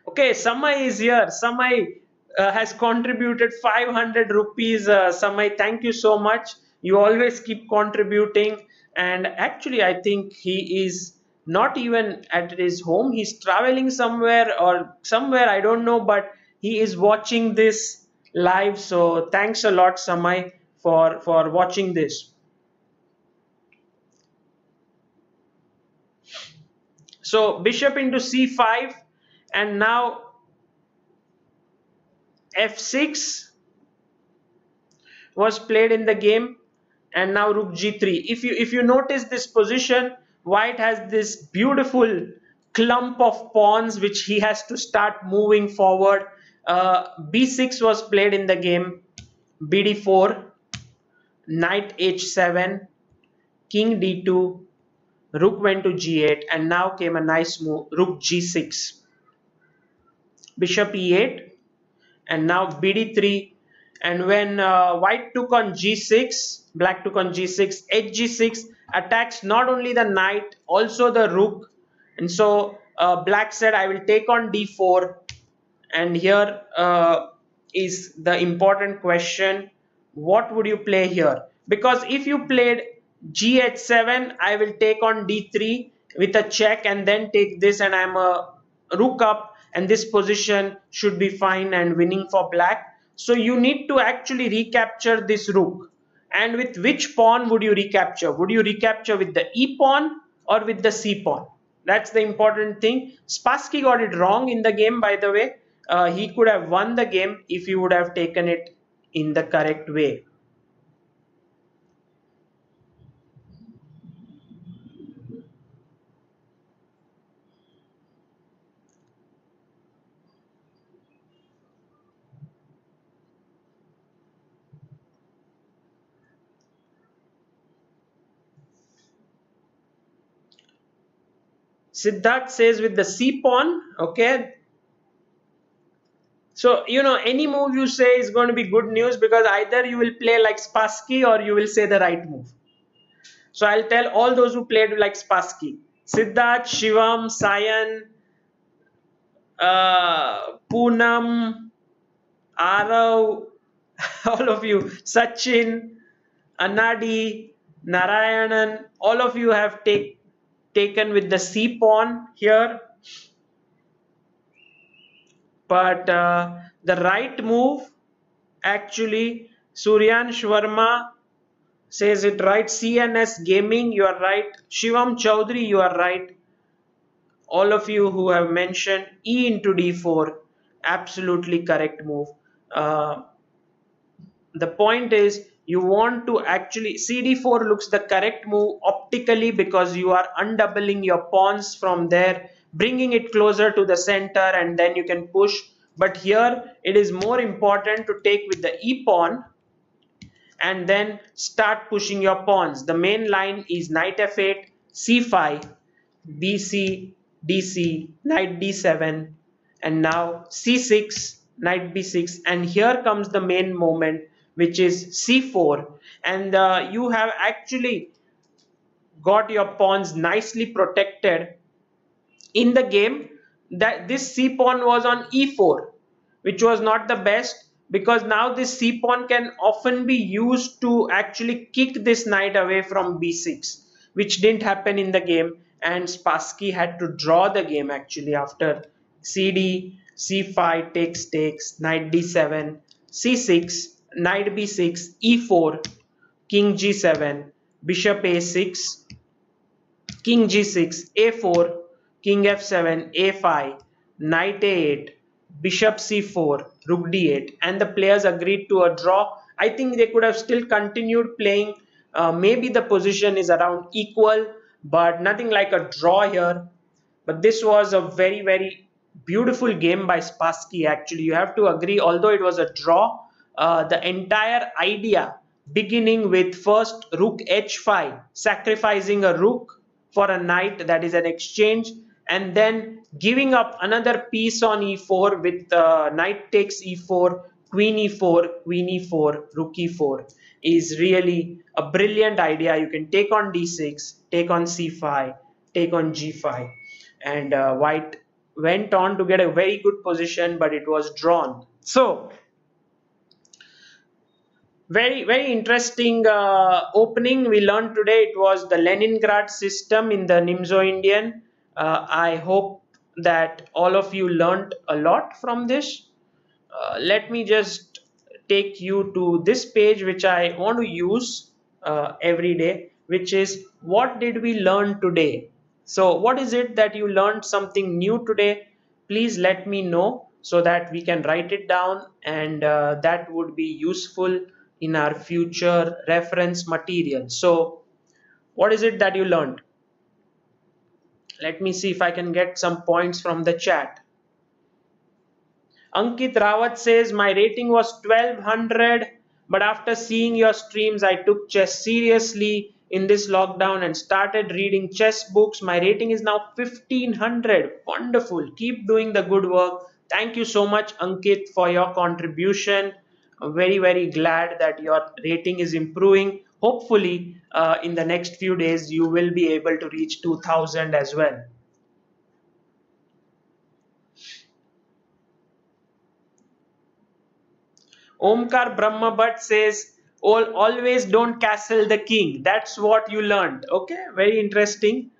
Speaker 1: Okay, Samay is here. Samay has contributed 500 rupees. Samay, thank you so much. You always keep contributing, and actually I think he is not even at his home. He's traveling somewhere or somewhere, I don't know, but he is watching this live. So thanks a lot, Samay, for watching this. So bishop into c5, and now f6 was played in the game, and now rook g3. If you notice this position, white has this beautiful clump of pawns which he has to start moving forward. B6 was played in the game, bd4, knight h7, king d2, rook went to g8, and now came a nice move, rook g6, bishop e8, and now bd3. And when white took on g6, black took on g6, hg6 attacks not only the knight, also the rook. And so black said, I will take on d4. And here is the important question, what would you play here? Because if you played gh7, I will take on d3 with a check and then take this, and I'm a rook up, and this position should be fine and winning for black. So you need to actually recapture this rook. And with which pawn would you recapture? Would you recapture with the e pawn or with the c pawn? That's the important thing. Spassky got it wrong in the game, by the way. He could have won the game if he would have taken it in the correct way. Siddharth says with the c pawn, okay. So, any move you say is going to be good news, because either you will play like Spassky or you will say the right move. So I'll tell all those who played like Spassky. Siddharth, Shivam, Sayan, Poonam, Arav, all of you, Sachin, Anadi, Narayanan, all of you have taken with the C pawn here. But the right move, actually, Suryan Shwarma says it right. CNS Gaming, you are right. Shivam Chaudhary, you are right. All of you who have mentioned E into D4, absolutely correct move. Uh, the point is you want to actually CD4 looks the correct move optically because you are undoubling your pawns from there, bringing it closer to the center, and then you can push. But here it is more important to take with the E pawn and then start pushing your pawns. The main line is knight f8, c5, bc, dc, knight d7, and now c6, knight b6, and here comes the main moment, which is c4, and you have actually got your pawns nicely protected in the game. That this c pawn was on e4, which was not the best, because now this c pawn can often be used to actually kick this knight away from b6, which didn't happen in the game, and Spassky had to draw the game actually after cd c5 takes knight d7 c6 knight b6 e4 king g7 bishop a6 king g6, a4, king f7, a5, knight a8, bishop c4, rook d8, and the players agreed to a draw. I think they could have still continued playing. Maybe the position is around equal, but nothing like a draw here. But this was a very, very beautiful game by Spassky. Actually, you have to agree, although it was a draw, the entire idea beginning with first rook h5, sacrificing a rook for a knight, that is an exchange, and then giving up another piece on e4 with knight takes e4, queen e4, queen e4, rook e4 is really a brilliant idea. You can take on d6, take on c5, take on g5, and white went on to get a very good position, but it was drawn. So very, very interesting opening we learned today. It was the Leningrad system in the Nimzo Indian. I hope that all of you learned a lot from this. Let me just take you to this page, which I want to use every day, which is what did we learn today? So, what is it that you learned something new today? Please let me know so that we can write it down, and that would be useful in our future reference material. So, what is it that you learned? Let me see if I can get some points from the chat. Ankit Rawat says, my rating was 1200, but after seeing your streams, I took chess seriously in this lockdown and started reading chess books. My rating is now 1500. Wonderful. Keep doing the good work. Thank you so much, Ankit, for your contribution. I'm very, very glad that your rating is improving. Hopefully, in the next few days, you will be able to reach 2000 as well. Omkar Brahma Bhatt says, always don't castle the king. That's what you learned. Okay, very interesting.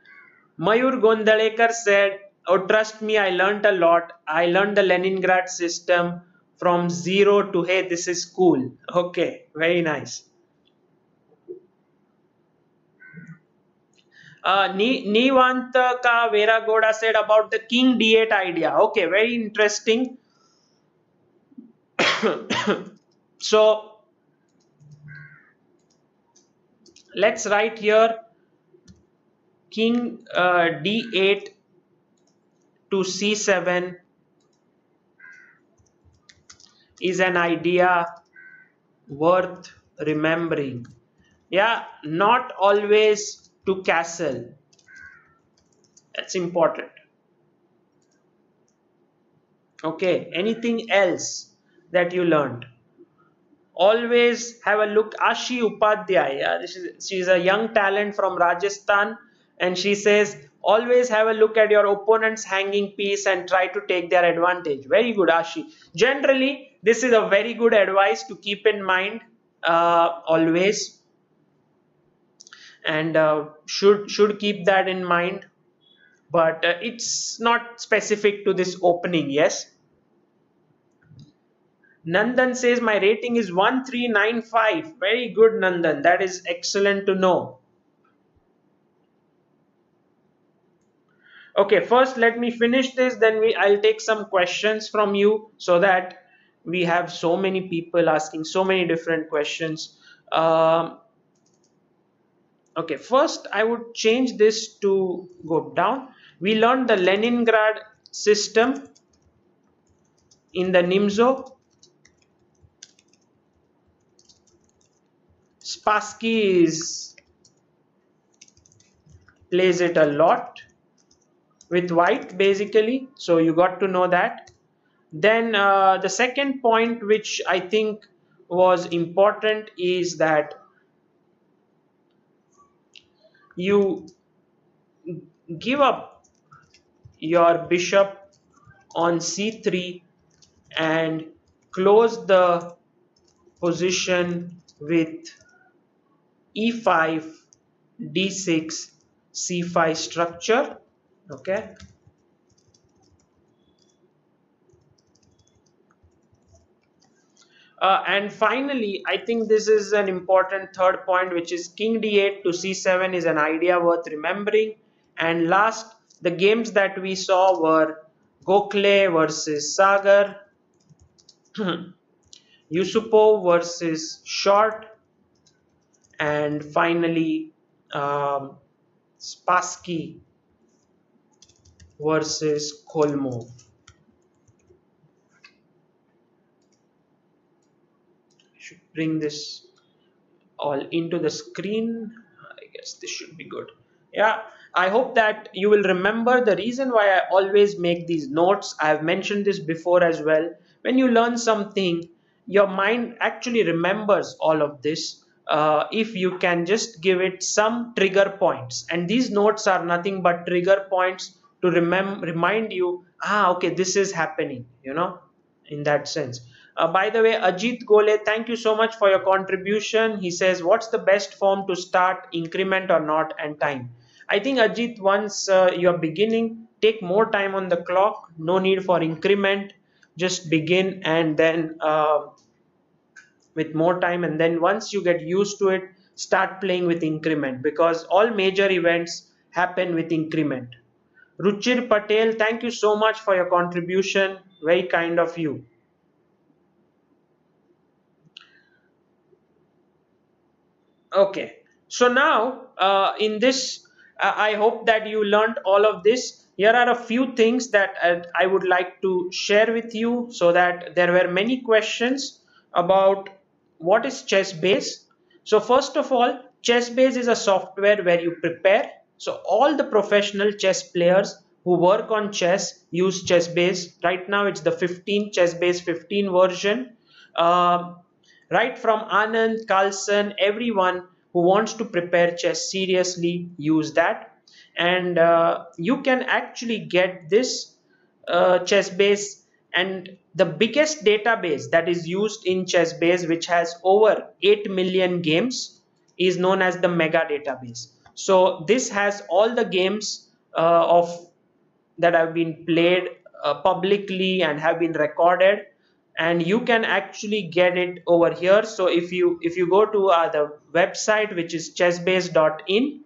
Speaker 1: Mayur Gondalekar said, oh, trust me, I learned a lot. I learned the Leningrad system from zero to, hey, this is cool. Okay, very nice. Nivantaka Veragoda said about the king d8 idea. Okay, very interesting. So, let's write here king d8 to c7 is an idea worth remembering. Yeah, not always to castle. That's important. Okay, anything else that you learned? Always have a look. Ashi Upadhyay, yeah, she's a young talent from Rajasthan, and she says always have a look at your opponent's hanging piece and try to take their advantage. Very good, Ashi. Generally, this is a very good advice to keep in mind always, and should keep that in mind. But it's not specific to this opening. Yes. Nandan says my rating is 1395. Very good, Nandan. That is excellent to know. Okay, first let me finish this, then I'll take some questions from you so that we have so many people asking so many different questions. Um, okay, first I would change this to go down. We learned the Leningrad system in the Nimzo. Spassky is plays it a lot with white basically, so you got to know that. Then the second point which I think was important is that you give up your bishop on c3 and close the position with e5 d6 c5 structure. Okay. And finally, I think this is an important third point, which is king d8 to c7 is an idea worth remembering. And last, the games that we saw were Gokhale versus Sagar, Yusupov versus Short, and finally Spassky versus Holmov. I should bring this all into the screen. I guess this should be good. Yeah, I hope that you will remember the reason why I always make these notes. I have mentioned this before as well. When you learn something, your mind actually remembers all of this if you can just give it some trigger points. And these notes are nothing but trigger points to remind you, okay, this is happening, in that sense. By the way, Ajit Gole, thank you so much for your contribution. He says, what's the best form to start, increment or not, and time? I think, Ajit, once you're beginning, take more time on the clock. No need for increment. Just begin and then with more time. And then once you get used to it, start playing with increment because all major events happen with increment. Ruchir Patel, thank you so much for your contribution. Very kind of you. Okay, so now in this, I hope that you learned all of this. Here are a few things that I would like to share with you so that there were many questions about what is chessbase. So first of all, chessbase is a software where you prepare. So all the professional chess players who work on chess use chessbase. Right now it's the 15 chessbase 15 version. Um right from Anand, Carlson, everyone who wants to prepare chess seriously use that. And you can actually get this chess base, and the biggest database that is used in chess base, which has over 8 million games, is known as the mega database. So this has all the games of that have been played publicly and have been recorded, and you can actually get it over here. So if you go to the website, which is chessbase.in,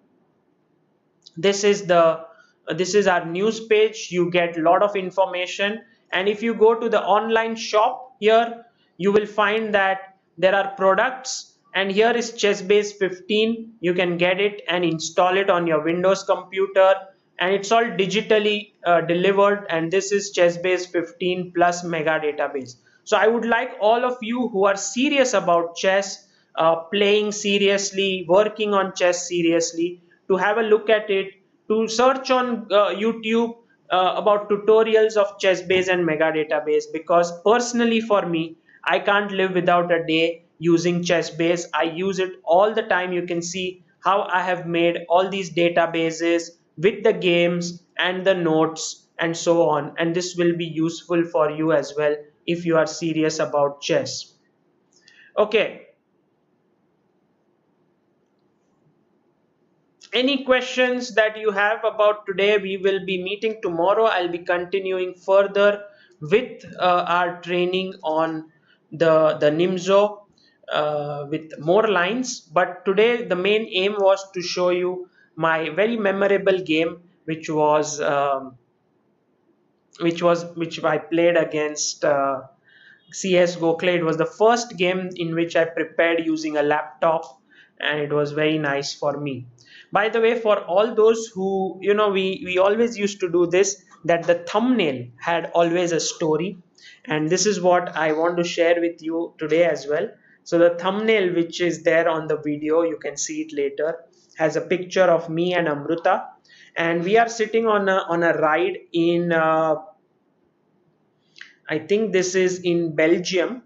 Speaker 1: this is our news page. You get a lot of information, and if you go to the online shop here, you will find that there are products, and here is chessbase 15. You can get it and install it on your Windows computer, and it's all digitally delivered, and this is chessbase 15 plus mega database. So I would like all of you who are serious about chess, playing seriously, working on chess seriously, to have a look at it, to search on YouTube about tutorials of chessbase and mega database, because personally for me, I can't live without a day using chessbase. I use it all the time. You can see how I have made all these databases with the games and the notes and so on, and this will be useful for you as well if you are serious about chess. Okay, any questions that you have about today? We will be meeting tomorrow. I'll be continuing further with our training on the Nimzo with more lines. But today the main aim was to show you my very memorable game, which I played against CS:GO Clay. It was the first game in which I prepared using a laptop, and it was very nice for me. By the way, for all those who, we always used to do this, that the thumbnail had always a story, and this is what I want to share with you today as well. So the thumbnail, which is there on the video, you can see it later, has a picture of me and Amruta, and we are sitting on a ride in I think this is in Belgium,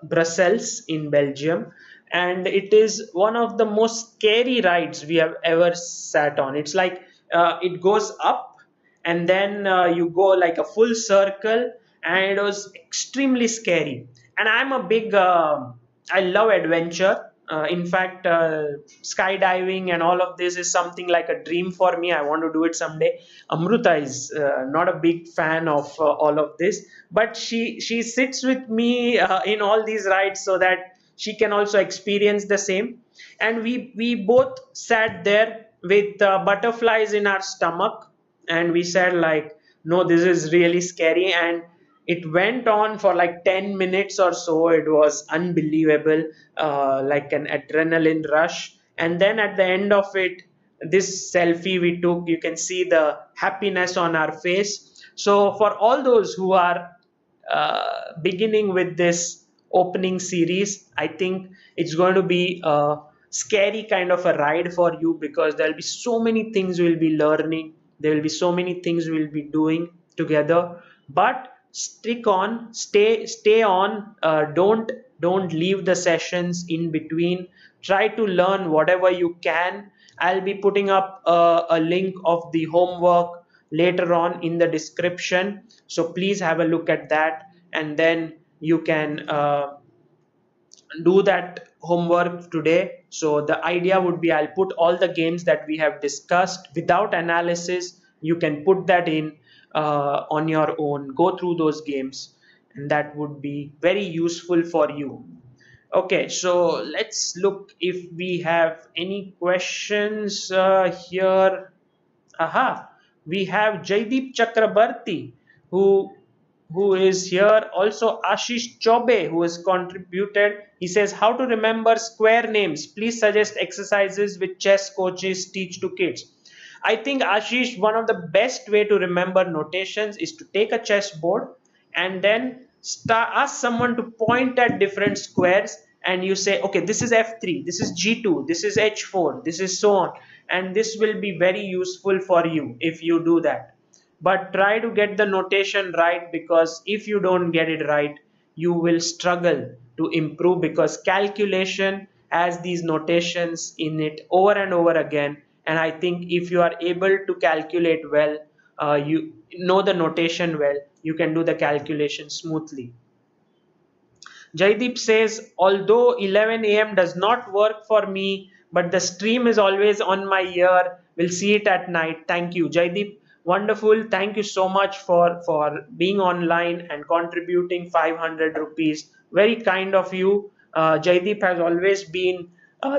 Speaker 1: Brussels in Belgium, and it is one of the most scary rides we have ever sat on. It's like it goes up and then you go like a full circle, and it was extremely scary. And I'm a big, I love adventure. In fact, skydiving and all of this is something like a dream for me. I want to do it someday. Amruta is not a big fan of all of this, but she sits with me in all these rides so that she can also experience the same. And we both sat there with butterflies in our stomach, and we said like, no, this is really scary. And it went on for like 10 minutes or so. It was unbelievable, like an adrenaline rush. And then at the end of it, this selfie we took, you can see the happiness on our face. So for all those who are beginning with this opening series, I think it's going to be a scary kind of a ride for you, because there'll be so many things we'll be learning, there will be so many things we'll be doing together. But stick on, stay on, don't leave the sessions in between. Try to learn whatever you can. I'll be putting up a link of the homework later on in the description, so please have a look at that, and then you can do that homework today. So the idea would be, I'll put all the games that we have discussed without analysis. You can put that in on your own, go through those games, and that would be very useful for you. Okay, so let's look if we have any questions here. Aha, we have Jaideep Chakrabarti, who is here. Also Ashish Chobe, who has contributed. He says, how to remember square names. Please suggest exercises which chess coaches teach to kids. I think, Ashish, one of the best way to remember notations is to take a chessboard and then ask someone to point at different squares, and you say, okay, this is f3, this is g2, this is h4, this is so on. And this will be very useful for you if you do that. But try to get the notation right, because if you don't get it right, you will struggle to improve, because calculation has these notations in it over and over again. And I think if you are able to calculate well, you know the notation well, you can do the calculation smoothly. Jaideep says, although 11 a.m. does not work for me, but the stream is always on my ear. We'll see it at night. Thank you, Jaideep. Wonderful. Thank you so much for being online and contributing 500 rupees. Very kind of you. Jaideep has always been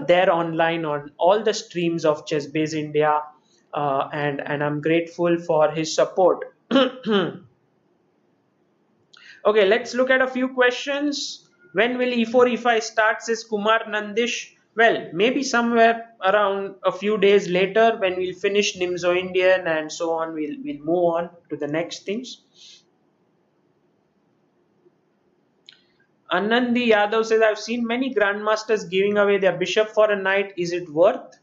Speaker 1: there online on all the streams of Chessbase India, and I'm grateful for his support. Okay, let's look at a few questions. When will E4 E5 start, says Kumar Nandish? Well, maybe somewhere around a few days later, when we'll finish Nimzo Indian and so on, we'll move on to the next things. Anandi Yadav says, I've seen many grandmasters giving away their bishop for a knight. Is it worth?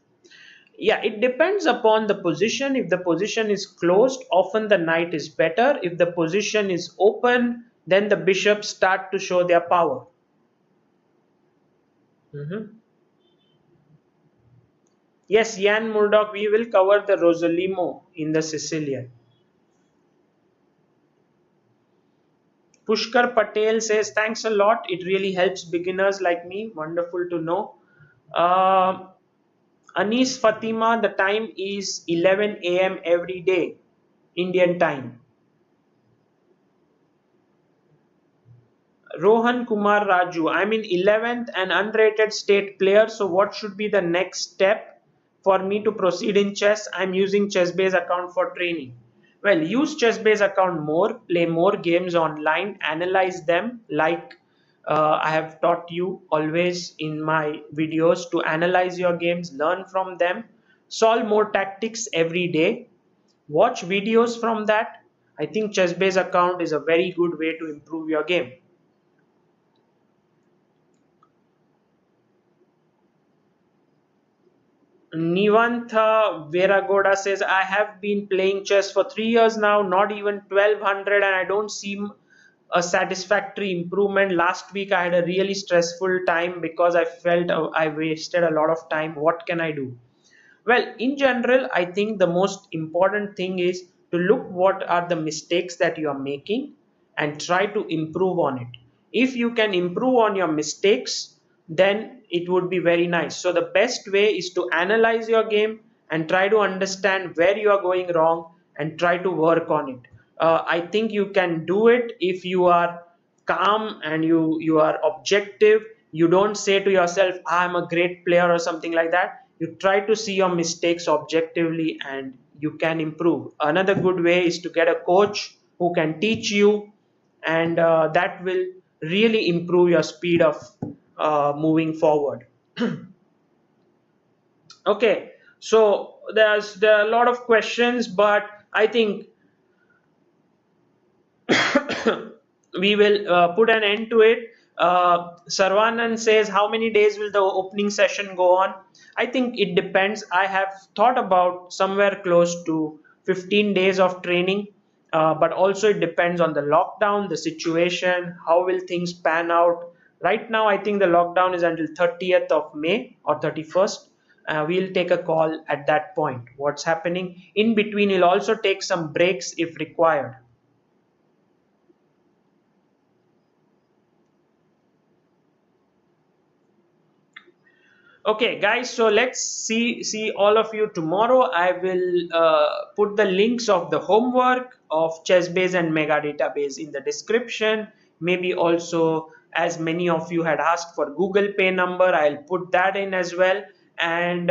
Speaker 1: Yeah, it depends upon the position. If the position is closed, often the knight is better. If the position is open, then the bishops start to show their power. Yes, Jan Murdoch, we will cover the Rosolimo in the Sicilian. Pushkar Patel says, thanks a lot. It really helps beginners like me. Wonderful to know. Anis Fatima, the time is 11 a.m. every day, Indian time. Rohan Kumar Raju, I'm in 11th and unrated state player. So what should be the next step for me to proceed in chess? I'm using chessbase account for training. Well, use chessbase account more, play more games online, analyze them like I have taught you always in my videos to analyze your games, learn from them, solve more tactics every day, watch videos from that. I think chessbase account is a very good way to improve your game. Nivantha Veragoda says, I have been playing chess for 3 years now, not even 1200, and I don't see a satisfactory improvement. Last week, I had a really stressful time because I felt I wasted a lot of time. What can I do? Well, in general, I think the most important thing is to look what are the mistakes that you are making and try to improve on it. If you can improve on your mistakes, then it would be very nice. So the best way is to analyze your game and try to understand where you are going wrong and try to work on it. I think you can do it if you are calm and you are objective. You don't say to yourself, I'm a great player or something like that. You try to see your mistakes objectively and you can improve. Another good way is to get a coach who can teach you, and that will really improve your speed of moving forward. Okay, so there are a lot of questions, but I think we will put an end to it. Sarvanan says, how many days will the opening session go on? I think it depends. I have thought about somewhere close to 15 days of training, but also it depends on the lockdown, the situation, how will things pan out. Right now, I think the lockdown is until 30th of May or 31st. We'll take a call at that point. What's happening in between? We'll also take some breaks if required. Okay, guys, so let's see all of you tomorrow. I will put the links of the homework of chessbase and mega database in the description. Maybe also, as many of you had asked for Google Pay number, I'll put that in as well. And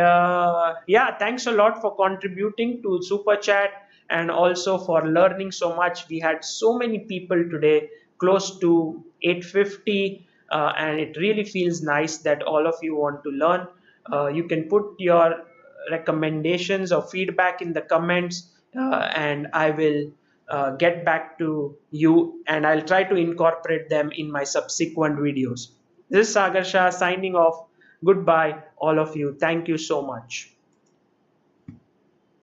Speaker 1: yeah, thanks a lot for contributing to super chat and also for learning so much. We had so many people today, close to 850, and it really feels nice that all of you want to learn. You can put your recommendations or feedback in the comments, and I will get back to you, and I'll try to incorporate them in my subsequent videos. This is Sagar Shah signing off. Goodbye, all of you. Thank you so much.